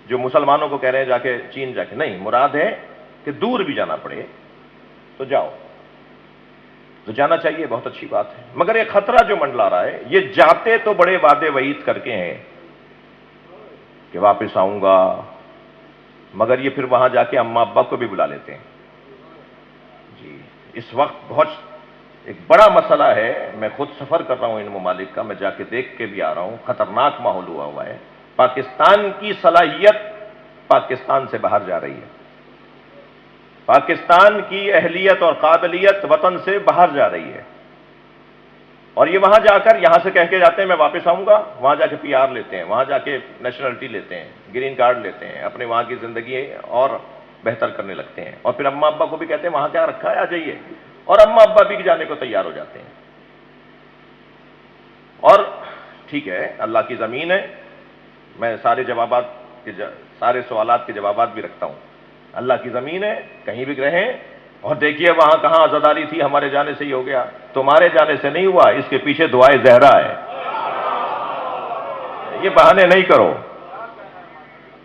جو مسلمانوں کو کہہ رہے ہیں جا کے چین جا کے، نہیں، مراد ہے کہ دور بھی جانا پڑے تو جاؤ، تو جانا چاہیے، بہت اچھی بات ہے، مگر ایک خطرہ جو منڈلا رہا ہے، یہ جاتے تو بڑے وعدے وعید کر کے ہیں کہ واپس آؤں گا، مگر یہ پھر وہاں جا کے اماں ابا کو بھی بلا لیتے ہیں۔ جی اس وقت بہت ایک بڑا مسئلہ ہے، میں خود سفر کر رہا ہوں ان ممالک کا، میں جا کے دیکھ کے بھی آ رہا ہوں، خطرناک ماحول ہوا ہے، پاکستان کی صلاحیت پاکستان سے باہر جا رہی ہے، پاکستان کی اہلیت اور قابلیت وطن سے باہر جا رہی ہے، اور یہ وہاں جا کر یہاں سے کہہ کے جاتے ہیں میں واپس آؤں گا، وہاں جا کے پی آر لیتے ہیں، وہاں جا کے نیشنلٹی لیتے ہیں، گرین کارڈ لیتے ہیں، اپنے وہاں کی زندگی اور بہتر کرنے لگتے ہیں، اور پھر اماں ابا کو بھی کہتے ہیں وہاں کیا رکھا ہے آ جائیے، اور اماں ابا بھی جانے کو تیار ہو جاتے ہیں۔ اور ٹھیک ہے اللہ کی زمین ہے، میں سارے سوالات کے جوابات بھی رکھتا ہوں، اللہ کی زمین ہے، کہیں بھی رہیں، اور دیکھیے وہاں کہاں عزاداری تھی، ہمارے جانے سے ہی ہو گیا، تمہارے جانے سے نہیں ہوا، اس کے پیچھے دعائے زہرا ہے، یہ بہانے نہیں کرو۔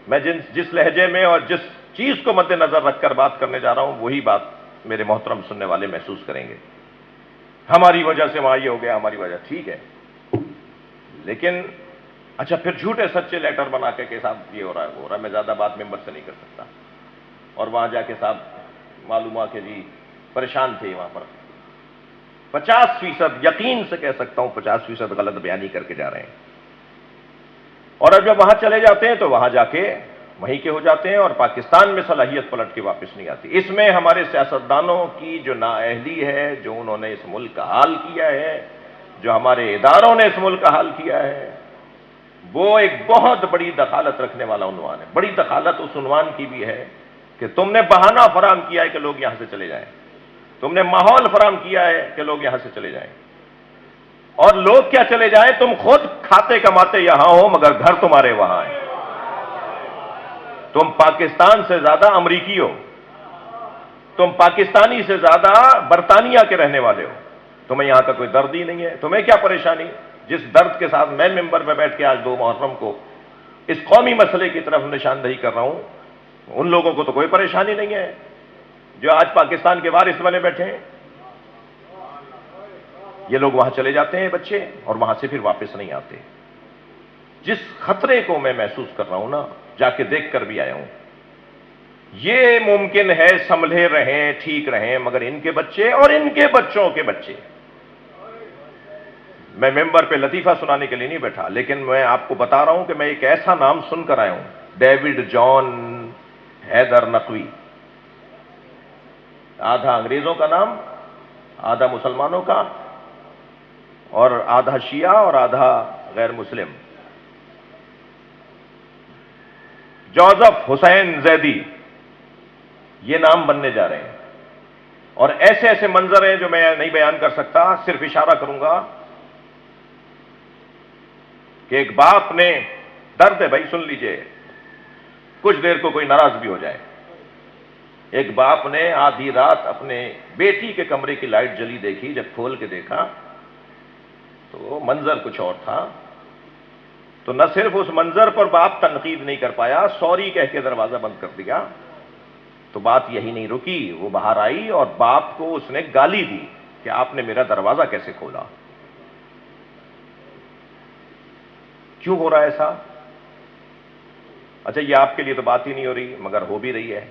میں جس لہجے میں اور جس چیز کو مد نظر رکھ کر بات کرنے جا رہا ہوں وہی بات میرے محترم سننے والے محسوس کریں گے۔ ہماری وجہ سے وہاں یہ ہو گیا، ہماری وجہ، ٹھیک ہے، لیکن اچھا پھر جھوٹے سچے لیٹر بنا کے کہ صاحب یہ ہو رہا ہے وہ ہو رہا ہے، میں زیادہ بات ممبر سے نہیں کر سکتا، اور وہاں جا کے صاحب معلوم ہوا کہ جی پریشان تھے وہاں پر، 50% یقین سے کہہ سکتا ہوں 50% غلط بیانی کر کے جا رہے ہیں، اور اب جب وہاں چلے جاتے ہیں تو وہاں جا کے وہیں کے ہو جاتے ہیں، اور پاکستان میں صلاحیت پلٹ کے واپس نہیں آتی۔ اس میں ہمارے سیاستدانوں کی جو نااہلی ہے، جو انہوں نے اس ملک کا حال کیا ہے، جو ہمارے اداروں نے اس ملک کا حال کیا ہے، وہ ایک بہت بڑی دخالت رکھنے والا عنوان ہے۔ بڑی دخالت اس عنوان کی بھی ہے کہ تم نے بہانہ فراہم کیا ہے کہ لوگ یہاں سے چلے جائیں، تم نے ماحول فراہم کیا ہے کہ لوگ یہاں سے چلے جائیں، اور لوگ کیا چلے جائیں، تم خود کھاتے کماتے یہاں ہو مگر گھر تمہارے وہاں ہیں، تم پاکستان سے زیادہ امریکی ہو، تم پاکستانی سے زیادہ برطانیہ کے رہنے والے ہو، تمہیں یہاں کا کوئی درد ہی نہیں ہے، تمہیں کیا پریشانی؟ جس درد کے ساتھ میں ممبر پہ بیٹھ کے آج 2 محرم کو اس قومی مسئلے کی طرف نشاندہی کر رہا ہوں، ان لوگوں کو تو کوئی پریشانی نہیں ہے جو آج پاکستان کے وارث بنے بیٹھے ہیں۔ یہ لوگ وہاں چلے جاتے ہیں بچے اور وہاں سے پھر واپس نہیں آتے. جس خطرے کو میں محسوس کر رہا ہوں نا، جا کے دیکھ کر بھی آیا ہوں. یہ ممکن ہے سنبھلے رہیں، ٹھیک رہیں، مگر ان کے بچے اور ان کے بچوں کے بچے. میں ممبر پہ لطیفہ سنانے کے لیے نہیں بیٹھا، لیکن میں آپ کو بتا رہا ہوں کہ میں ایک ایسا نام سن کر آیا ہوں، ڈیوڈ جان حیدر نقوی. آدھا انگریزوں کا نام، آدھا مسلمانوں کا، اور آدھا شیعہ اور آدھا غیر مسلم. جوزف حسین زیدی، یہ نام بننے جا رہے ہیں. اور ایسے ایسے منظر ہیں جو میں نہیں بیان کر سکتا، صرف اشارہ کروں گا کہ ایک باپ نے، درد ہے بھائی سن لیجئے، کچھ دیر کو کوئی ناراض بھی ہو جائے. ایک باپ نے آدھی رات اپنے بیٹی کے کمرے کی لائٹ جلی دیکھی، جب کھول کے دیکھا تو منظر کچھ اور تھا. تو نہ صرف اس منظر پر باپ تنقید نہیں کر پایا، سوری کہہ کے دروازہ بند کر دیا. تو بات یہی نہیں رکی، وہ باہر آئی اور باپ کو اس نے گالی دی کہ آپ نے میرا دروازہ کیسے کھولا. کیوں ہو رہا ہے ایسا؟ اچھا، یہ آپ کے لیے تو بات ہی نہیں ہو رہی، مگر ہو بھی رہی ہے.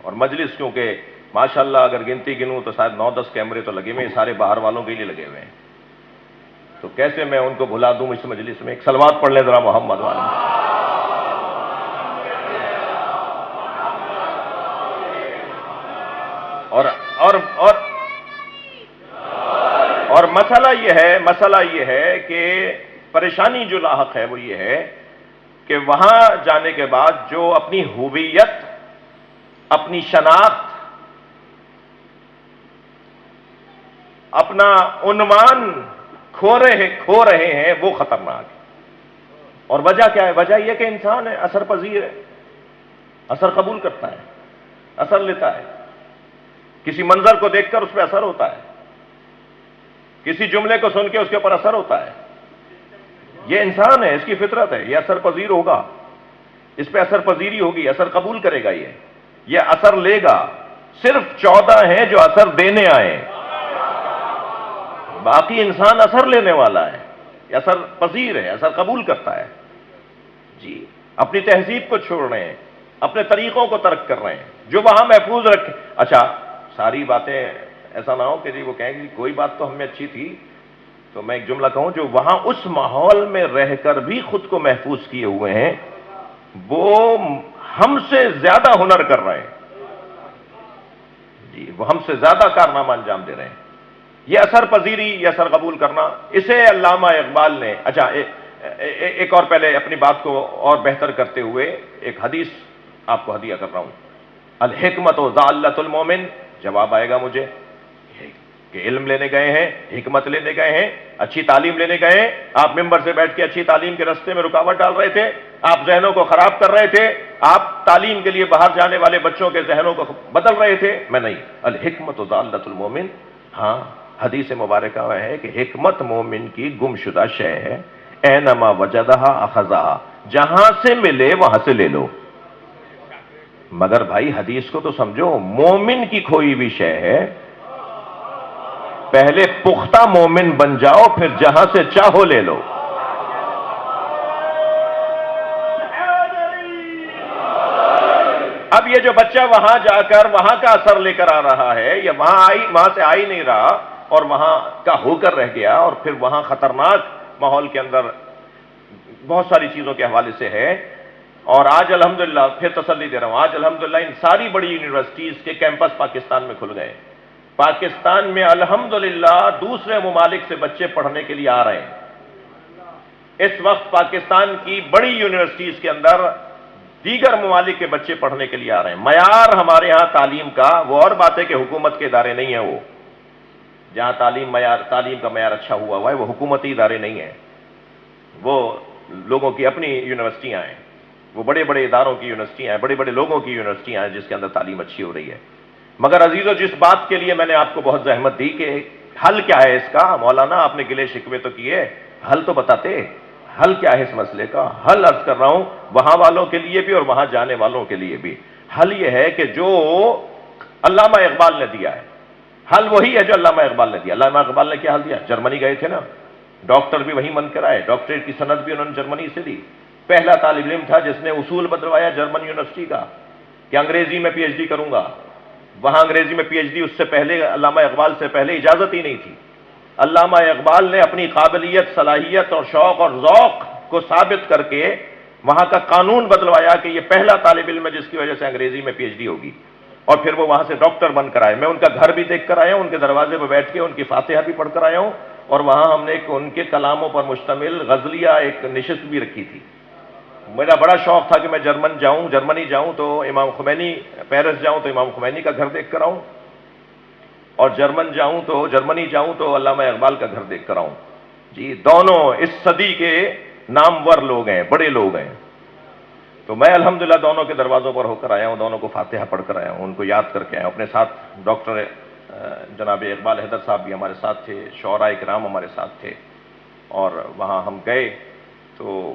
اور مجلس کیونکہ ماشاءاللہ اگر گنتی گنوں تو شاید 9-10 کیمرے تو لگے ہوئے ہیں، سارے باہر والوں کے لیے لگے ہوئے ہیں. تو کیسے میں ان کو بھلا دوں اس مجلس میں؟ ایک صلوات پڑھ لیں ذرا محمد والے. اور مسئلہ یہ ہے کہ پریشانی جو لاحق ہے وہ یہ ہے کہ وہاں جانے کے بعد جو اپنی ہویت، اپنی شناخت، اپنا عنوان کھو رہے ہیں وہ خطرناک ہے. اور وجہ کیا ہے؟ وجہ یہ کہ انسان ہے، اثر پذیر ہے، اثر قبول کرتا ہے، اثر لیتا ہے. کسی منظر کو دیکھ کر اس پہ اثر ہوتا ہے، کسی جملے کو سن کے اس کے اوپر اثر ہوتا ہے. یہ انسان ہے، اس کی فطرت ہے، یہ اثر پذیر ہوگا، اس پہ اثر پذیری ہوگی، اثر قبول کرے گا. یہ اثر لے گا. صرف 14 ہیں جو اثر دینے آئے، باقی انسان اثر لینے والا ہے، اثر پذیر ہے، اثر قبول کرتا ہے. جی، اپنی تہذیب کو چھوڑ رہے ہیں، اپنے طریقوں کو ترک کر رہے ہیں جو وہاں محفوظ رکھے. اچھا، ساری باتیں ایسا نہ ہو کہ جی وہ کہیں گے کوئی بات تو ہم میں اچھی تھی. تو میں ایک جملہ کہوں، جو وہاں اس ماحول میں رہ کر بھی خود کو محفوظ کیے ہوئے ہیں، وہ ہم سے زیادہ ہنر کر رہے ہیں. جی، وہ ہم سے زیادہ کارنامہ انجام دے رہے ہیں. یہ اثر پذیری، یہ اثر قبول کرنا، اسے علامہ اقبال نے، اچھا ایک اور پہلے اپنی بات کو اور بہتر کرتے ہوئے ایک حدیث آپ کو ہدیہ کر رہا ہوں. الحکمت ضالۃ المومن. جواب آئے گا مجھے کہ علم لینے گئے ہیں، حکمت لینے گئے ہیں، اچھی تعلیم لینے گئے ہیں. آپ ممبر سے بیٹھ کے اچھی تعلیم کے راستے میں رکاوٹ ڈال رہے تھے، آپ ذہنوں کو خراب کر رہے تھے، آپ تعلیم کے لیے باہر جانے والے بچوں کے ذہنوں کو بدل رہے تھے. میں نہیں. الحکمت ضالۃ المومن. ہاں، حدیث مبارکہ میں ہے کہ حکمت مومن کی گمشدہ شے ہے. اینما وجدہا اخذہا. جہاں سے ملے وہاں سے لے لو. مگر بھائی حدیث کو تو سمجھو، مومن کی کھوئی ہوئی شے ہے. پہلے پختہ مومن بن جاؤ، پھر جہاں سے چاہو لے لو. اب یہ جو بچہ وہاں جا کر وہاں کا اثر لے کر آ رہا ہے، یا وہاں سے آ ہی نہیں رہا اور وہاں کا ہو کر رہ گیا، اور پھر وہاں خطرناک ماحول کے اندر بہت ساری چیزوں کے حوالے سے ہے. اور آج الحمدللہ، پھر تسلی دے رہا ہوں، آج الحمدللہ ان ساری بڑی یونیورسٹیز کے کیمپس پاکستان میں کھل گئے. پاکستان میں الحمدللہ دوسرے ممالک سے بچے پڑھنے کے لیے آ رہے ہیں. اس وقت پاکستان کی بڑی یونیورسٹیز کے اندر دیگر ممالک کے بچے پڑھنے کے لیے آ رہے ہیں. معیار ہمارے ہاں تعلیم کا، وہ اور بات ہے کہ حکومت کے ادارے نہیں ہیں. وہ جہاں تعلیم کا معیار اچھا ہوا ہے وہ حکومتی ادارے نہیں ہیں، وہ لوگوں کی اپنی یونیورسٹیاں ہیں، وہ بڑے بڑے اداروں کی یونیورسٹیاں ہیں، بڑے بڑے لوگوں کی یونیورسٹیاں ہیں جس کے اندر تعلیم اچھی ہو رہی ہے. مگر عزیزو، جس بات کے لیے میں نے آپ کو بہت زحمت دی کہ حل کیا ہے اس کا، مولانا آپ نے گلے شکوے تو کیے، حل تو بتاتے. حل کیا ہے اس مسئلے کا؟ حل عرض کر رہا ہوں وہاں والوں کے لیے بھی اور وہاں جانے والوں کے لیے بھی. حل یہ ہے کہ جو علامہ اقبال نے دیا ہے، حل وہی ہے جو علامہ اقبال نے دیا. علامہ اقبال نے کیا حل دیا؟ جرمنی گئے تھے نا، ڈاکٹر بھی وہیں من کر آئے، ڈاکٹریٹ کی سند بھی انہوں نے جرمنی سے لی. پہلا طالب علم تھا جس نے اصول بدلوایا جرمن یونیورسٹی کا کہ انگریزی میں پی ایچ ڈی کروں گا. وہاں انگریزی میں پی ایچ ڈی اس سے پہلے، علامہ اقبال سے پہلے اجازت ہی نہیں تھی. علامہ اقبال نے اپنی قابلیت، صلاحیت اور شوق اور ذوق کو ثابت کر کے وہاں کا قانون بدلوایا کہ یہ پہلا طالب علم ہے جس کی وجہ سے انگریزی میں پی ایچ ڈی ہوگی. اور پھر وہ وہاں سے ڈاکٹر بن کر آئے. میں ان کا گھر بھی دیکھ کر آیا ہوں، ان کے دروازے پہ بیٹھ کے ان کی فاتحہ بھی پڑھ کر آیا ہوں، اور وہاں ہم نے ان کے کلاموں پر مشتمل غزلیہ ایک نشست بھی رکھی تھی. میرا بڑا شوق تھا کہ میں جرمنی جاؤں تو امام خمینی، پیرس جاؤں تو امام خمینی کا گھر دیکھ کر آؤں، اور جرمنی جاؤں تو علامہ اقبال کا گھر دیکھ کر آؤں. جی دونوں اس صدی کے نامور لوگ ہیں، بڑے لوگ ہیں. تو میں الحمدللہ دونوں کے دروازوں پر ہو کر آیا ہوں، دونوں کو فاتحہ پڑھ کر آیا ہوں، ان کو یاد کر کے آیا ہوں. اپنے ساتھ ڈاکٹر جناب اقبال حیدر صاحب بھی ہمارے ساتھ تھے، شعراء کرام ہمارے ساتھ تھے، اور وہاں ہم گئے تو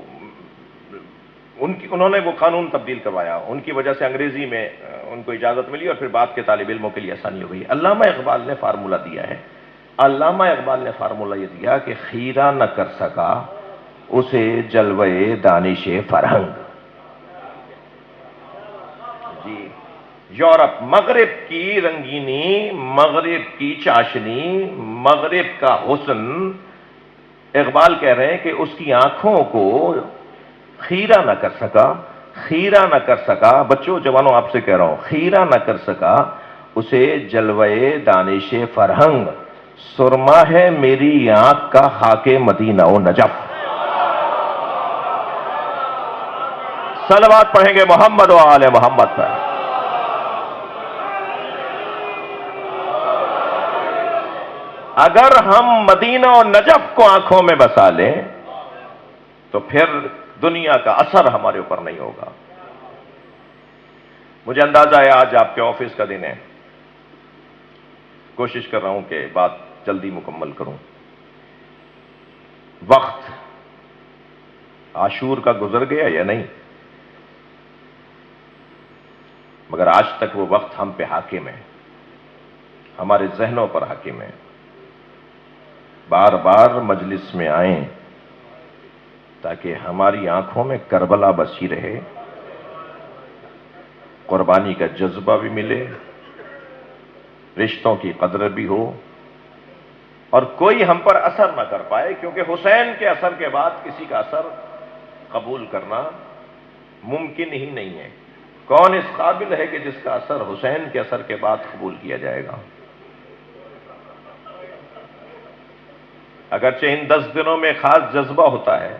انہوں نے وہ قانون تبدیل کروایا. ان کی وجہ سے انگریزی میں ان کو اجازت ملی، اور پھر بعد کے طالب علموں کے لیے آسانی ہو گئی. علامہ اقبال نے فارمولہ دیا ہے. علامہ اقبال نے فارمولہ یہ دیا کہ خیرہ نہ کر سکا اسے جلوے دانش فرہنگ. جی یورپ، مغرب کی رنگینی، مغرب کی چاشنی، مغرب کا حسن، اقبال کہہ رہے ہیں کہ اس کی آنکھوں کو خیرہ نہ کر سکا. خیرہ نہ کر سکا، بچوں جوانوں آپ سے کہہ رہا ہوں، خیرہ نہ کر سکا اسے جلوے دانش فرہنگ. سرما ہے میری آنکھ کا خاک مدینہ و نجف. صلوات پڑھیں گے محمد و آل محمد پر. اگر ہم مدینہ و نجف کو آنکھوں میں بسا لیں تو پھر دنیا کا اثر ہمارے اوپر نہیں ہوگا. مجھے اندازہ ہے آج آپ کے آفس کا دن ہے، کوشش کر رہا ہوں کہ بات جلدی مکمل کروں. وقت عاشور کا گزر گیا یا نہیں؟ مگر آج تک وہ وقت ہم پہ حاکم ہے، ہمارے ذہنوں پر حاکم ہے. بار بار مجلس میں آئیں تاکہ ہماری آنکھوں میں کربلا بسی رہے، قربانی کا جذبہ بھی ملے، رشتوں کی قدر بھی ہو، اور کوئی ہم پر اثر نہ کر پائے، کیونکہ حسین کے اثر کے بعد کسی کا اثر قبول کرنا ممکن ہی نہیں ہے. کون اس قابل ہے کہ جس کا اثر حسین کے اثر کے بعد قبول کیا جائے گا؟ اگرچہ ان 10 دنوں میں خاص جذبہ ہوتا ہے،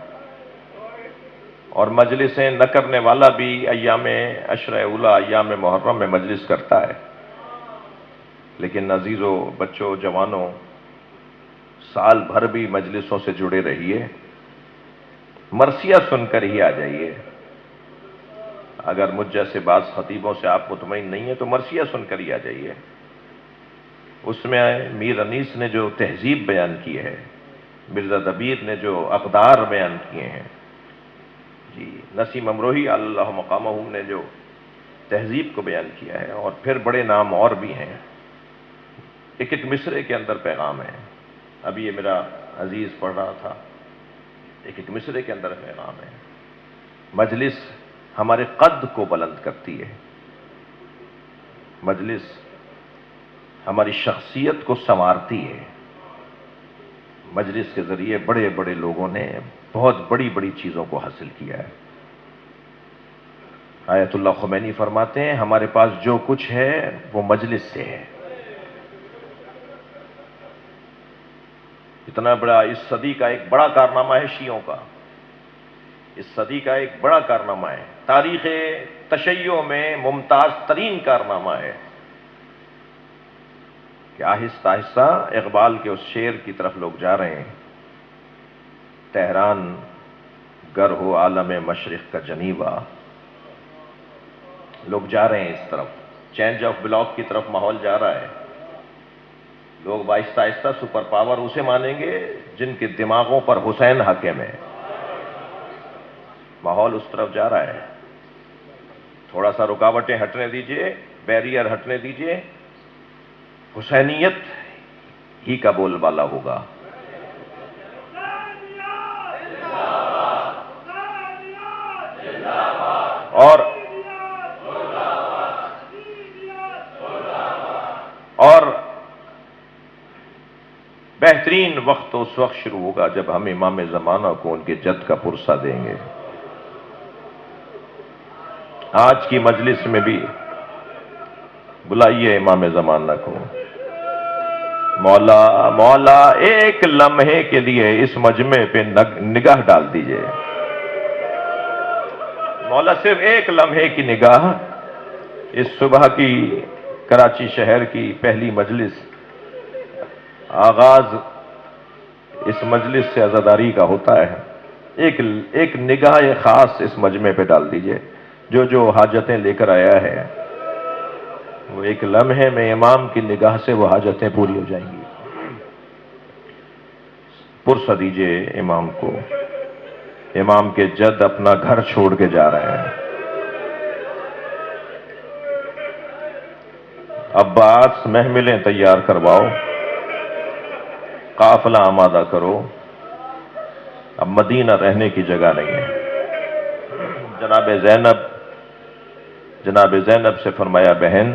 اور مجلسیں نہ کرنے والا بھی ایام عشر اولا، ایام محرم میں مجلس کرتا ہے، لیکن عزیزو، بچوں، جوانوں، سال بھر بھی مجلسوں سے جڑے رہیے، مرثیہ سن کر ہی آ جائیے. اگر مجھ جیسے بعض خطیبوں سے آپ مطمئن نہیں ہیں تو مرثیہ سن کر ہی آ جائیے. اس میں میر انیس نے جو تہذیب بیان کی ہے، مرزا دبیر نے جو اقدار بیان کیے ہیں، جی نسیم امروہی اللہ مقامہ نے جو تہذیب کو بیان کیا ہے، اور پھر بڑے نام اور بھی ہیں. ایک ایک مصرے کے اندر پیغام ہے. ابھی یہ میرا عزیز پڑھ رہا تھا، ایک ایک مصرے کے اندر پیغام ہے. مجلس ہمارے قد کو بلند کرتی ہے، مجلس ہماری شخصیت کو سنوارتی ہے. مجلس کے ذریعے بڑے بڑے لوگوں نے بہت بڑی بڑی چیزوں کو حاصل کیا ہے. آیت اللہ خمینی فرماتے ہیں ہمارے پاس جو کچھ ہے وہ مجلس سے ہے. اتنا بڑا اس صدی کا ایک بڑا کارنامہ ہے شیعوں کا، اس صدی کا ایک بڑا کارنامہ ہے، تاریخ تشیع میں ممتاز ترین کارنامہ ہے کہ آہستہ آہستہ اقبال کے اس شعر کی طرف لوگ جا رہے ہیں. تہران گر ہو عالم مشرق کا جنیبہ، لوگ جا رہے ہیں اس طرف، چینج آف بلاک کی طرف ماحول جا رہا ہے. لوگ آہستہ آہستہ سپر پاور اسے مانیں گے جن کے دماغوں پر حسین حاکم ہے. ماحول اس طرف جا رہا ہے. تھوڑا سا رکاوٹیں ہٹنے دیجئے، بیریئر ہٹنے دیجئے، حسینیت ہی کا بول بالا ہوگا۔ اور بہترین وقت اس وقت شروع ہوگا جب ہم امام زمانہ کو ان کے جد کا پرسہ دیں گے۔ آج کی مجلس میں بھی بلائیے امام زمانہ کو، مولا مولا ایک لمحے کے لیے اس مجمع پہ نگاہ ڈال دیجئے، مولا صرف ایک لمحے کی نگاہ۔ اس صبح کی کراچی شہر کی پہلی مجلس، آغاز اس مجلس سے عزاداری کا ہوتا ہے، ایک نگاہ خاص اس مجمع پہ ڈال دیجئے۔ جو حاجتیں لے کر آیا ہے وہ ایک لمحے میں امام کی نگاہ سے وہ حاجتیں پوری ہو جائیں گی۔ پرسہ دیجئے امام کو، امام کے جد اپنا گھر چھوڑ کے جا رہے ہیں۔ عباس محملیں تیار کرواؤ، قافلہ آمادہ کرو، اب مدینہ رہنے کی جگہ نہیں ہے۔ جناب زینب سے فرمایا بہن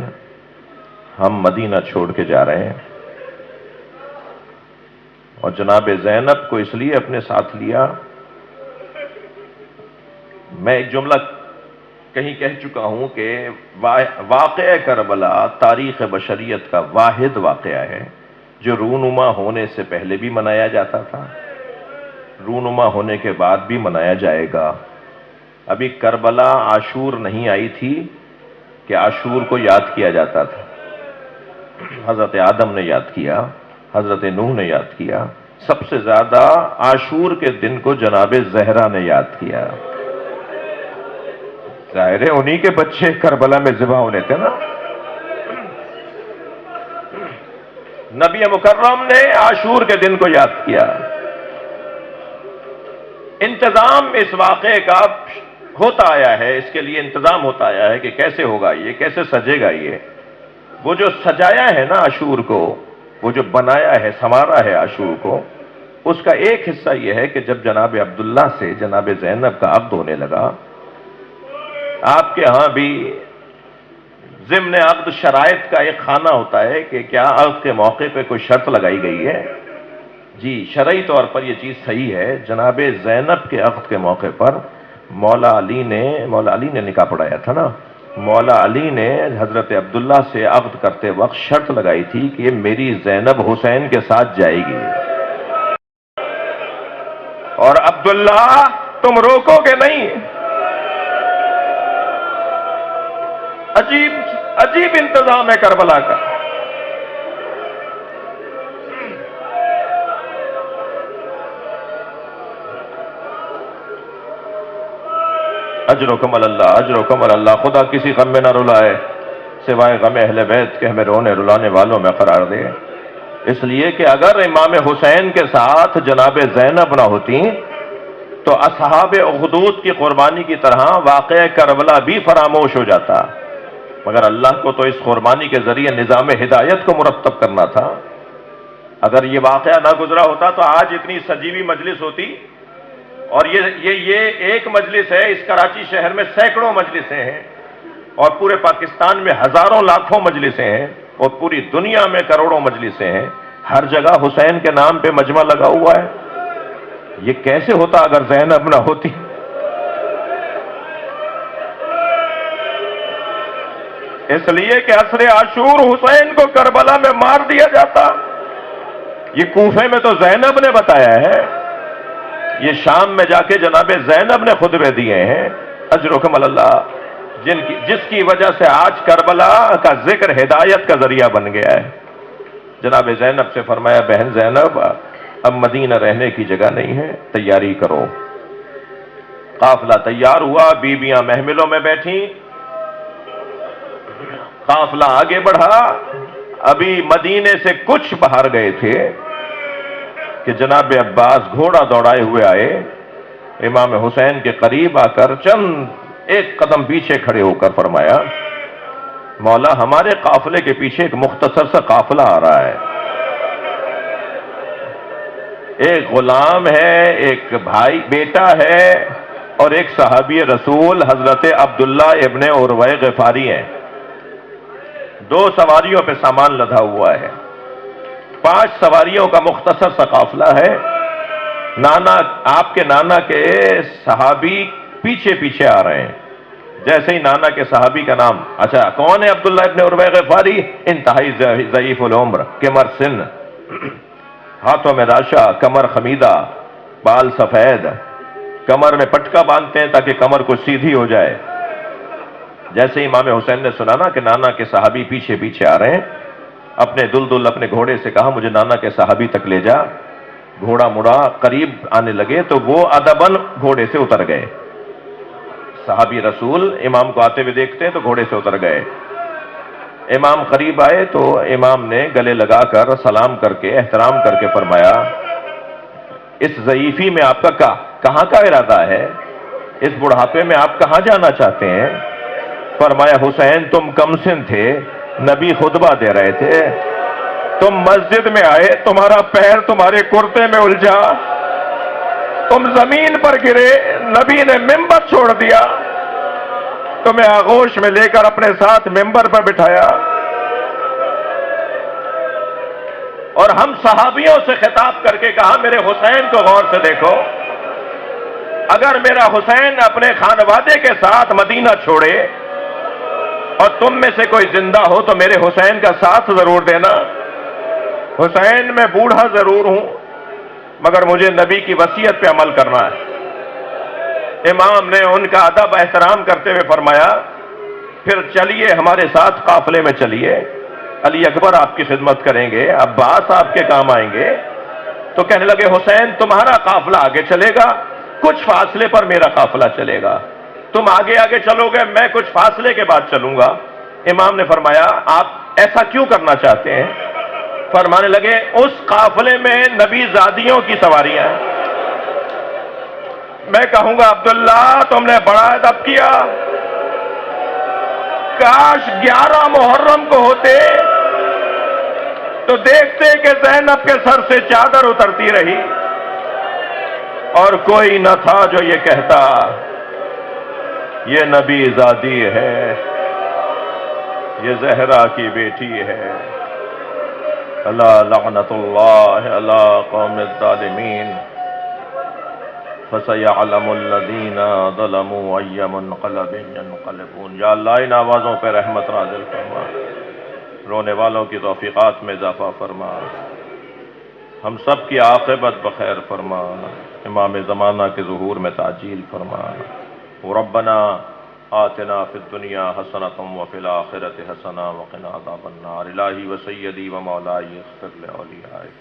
ہم مدینہ چھوڑ کے جا رہے ہیں، اور جناب زینب کو اس لیے اپنے ساتھ لیا، میں ایک جملہ کہیں کہہ چکا ہوں کہ واقعہ کربلا تاریخ بشریت کا واحد واقعہ ہے جو رونما ہونے سے پہلے بھی منایا جاتا تھا، رونما ہونے کے بعد بھی منایا جائے گا۔ ابھی کربلا عاشور نہیں آئی تھی کہ عاشور کو یاد کیا جاتا تھا۔ حضرت آدم نے یاد کیا، حضرت نوح نے یاد کیا، سب سے زیادہ عاشور کے دن کو جناب زہرا نے یاد کیا۔ ظاہر ہے انہی کے بچے کربلا میں ذبح ہونے تھے نا۔ نبی مکرم نے عاشور کے دن کو یاد کیا۔ انتظام اس واقعے کا ہوتا آیا ہے، اس کے لیے انتظام ہوتا آیا ہے کہ کیسے ہوگا یہ، کیسے سجے گا یہ۔ وہ جو سجایا ہے نا عاشور کو، وہ جو بنایا ہے، سنوارا ہے عاشور کو، اس کا ایک حصہ یہ ہے کہ جب جناب عبداللہ سے جناب زینب کا عقد ہونے لگا، آپ کے ہاں بھی ضمن عقد شرائط کا ایک خانہ ہوتا ہے کہ کیا عقد کے موقع پہ کوئی شرط لگائی گئی ہے؟ جی شرعی طور پر یہ چیز صحیح ہے۔ جناب زینب کے عقد کے موقع پر مولا علی نے نکاح پڑھایا تھا نا، مولا علی نے حضرت عبداللہ سے عقد کرتے وقت شرط لگائی تھی کہ میری زینب حسین کے ساتھ جائے گی، اور عبداللہ تم روکو گے نہیں۔ عجیب انتظام ہے کربلا کا۔ اجرکم اللہ، اجرکم اللہ۔ خدا کسی غم میں نہ رلائے سوائے غم اہل بیت کے، ہمیں رونے رلانے والوں میں قرار دے۔ اس لیے کہ اگر امام حسین کے ساتھ جناب زینب نہ ہوتی تو اصحاب اخدود کی قربانی کی طرح واقعہ کربلا بھی فراموش ہو جاتا، مگر اللہ کو تو اس قربانی کے ذریعے نظام ہدایت کو مرتب کرنا تھا۔ اگر یہ واقعہ نہ گزرا ہوتا تو آج اتنی سجیوی مجلس ہوتی، اور یہ ایک مجلس ہے، اس کراچی شہر میں سینکڑوں مجلسیں ہیں، اور پورے پاکستان میں ہزاروں لاکھوں مجلسیں ہیں، اور پوری دنیا میں کروڑوں مجلسیں ہیں، ہر جگہ حسین کے نام پہ مجمع لگا ہوا ہے۔ یہ کیسے ہوتا اگر زینب نہ ہوتی؟ اس لیے کہ عصر عاشور حسین کو کربلا میں مار دیا جاتا۔ یہ کوفے میں تو زینب نے بتایا ہے، یہ شام میں جا کے جناب زینب نے خطبے دیے ہیں۔ اجرکم اللہ، جس کی وجہ سے آج کربلا کا ذکر ہدایت کا ذریعہ بن گیا ہے۔ جناب زینب سے فرمایا بہن زینب اب مدینہ رہنے کی جگہ نہیں ہے، تیاری کرو۔ قافلہ تیار ہوا، بیویاں محملوں میں بیٹھیں، قافلہ آگے بڑھا۔ ابھی مدینے سے کچھ باہر گئے تھے کہ جناب عباس گھوڑا دوڑائے ہوئے آئے، امام حسین کے قریب آ کر چند ایک قدم پیچھے کھڑے ہو کر فرمایا مولا ہمارے قافلے کے پیچھے ایک مختصر سا قافلہ آ رہا ہے، ایک غلام ہے، ایک بھائی بیٹا ہے، اور ایک صحابی رسول حضرت عبداللہ ابن عروہ غفاری ہیں، دو سواریوں پہ سامان لدا ہوا ہے، 5 سواریوں کا مختصر سا قافلہ ہے۔ نانا، آپ کے نانا کے صحابی پیچھے پیچھے آ رہے ہیں۔ جیسے ہی نانا کے صحابی کا نام، اچھا کون ہے عبداللہ ابن عروہ غفاری؟ انتہائی ضعیف العمر، کمر سن، ہاتھوں میں راشا، کمر خمیدہ، بال سفید، کمر میں پٹکا باندھتے ہیں تاکہ کمر کو سیدھی ہو جائے۔ جیسے امام حسین نے سنا نا کہ نانا کے صحابی پیچھے پیچھے آ رہے ہیں، اپنے دلدل اپنے گھوڑے سے کہا مجھے نانا کے صحابی تک لے جا۔ گھوڑا مڑا، قریب آنے لگے تو وہ ادباً گھوڑے سے اتر گئے۔ صحابی رسول امام کو آتے ہوئے دیکھتے ہیں تو گھوڑے سے اتر گئے۔ امام قریب آئے تو امام نے گلے لگا کر سلام کر کے احترام کر کے فرمایا، اس ضعیفی میں آپ کا کہاں کا ارادہ ہے؟ اس بڑھاپے میں آپ کہاں جانا چاہتے ہیں؟ فرمایا حسین تم کم سن تھے، نبی خطبہ دے رہے تھے، تم مسجد میں آئے، تمہارا پیر تمہارے کرتے میں الجھا، تم زمین پر گرے، نبی نے ممبر چھوڑ دیا، تمہیں آغوش میں لے کر اپنے ساتھ ممبر پر بٹھایا۔ اور ہم صحابیوں سے خطاب کر کے کہا میرے حسین کو غور سے دیکھو، اگر میرا حسین اپنے خانوادے کے ساتھ مدینہ چھوڑے اور تم میں سے کوئی زندہ ہو تو میرے حسین کا ساتھ ضرور دینا۔ حسین میں بوڑھا ضرور ہوں مگر مجھے نبی کی وصیت پہ عمل کرنا ہے۔ امام نے ان کا ادب احترام کرتے ہوئے فرمایا پھر چلیے ہمارے ساتھ قافلے میں چلیے، علی اکبر آپ کی خدمت کریں گے، عباس آپ کے کام آئیں گے۔ تو کہنے لگے حسین تمہارا قافلہ آگے چلے گا، کچھ فاصلے پر میرا قافلہ چلے گا، تم آگے آگے چلو گے، میں کچھ فاصلے کے بعد چلوں گا۔ امام نے فرمایا آپ ایسا کیوں کرنا چاہتے ہیں؟ فرمانے لگے اس قافلے میں نبی زادیوں کی سواریاں ہیں، میں کہوں گا عبداللہ تم نے بڑا ادب کیا، کاش 11 محرم کو ہوتے تو دیکھتے کہ زینب کے سر سے چادر اترتی رہی اور کوئی نہ تھا جو یہ کہتا یہ نبی زادی ہے، یہ زہرا کی بیٹی ہے۔ الا لعنت اللہ علی قوم الظالمین فسیعلم الذین ظلموا ای منقلب ینقلبون۔ یا اللہ ان آوازوں پہ رحمت نازل فرما، رونے والوں کی توفیقات میں اضافہ فرما، ہم سب کی عاقبت بخیر فرما، امام زمانہ کے ظہور میں تعجیل فرما۔ ربنا آتنا فی الدنیا حسنۃ وفی الآخرۃ حسنۃ وقنا عذاب النار۔ الہی و سیدی و مولائی اغفر لأولیائک۔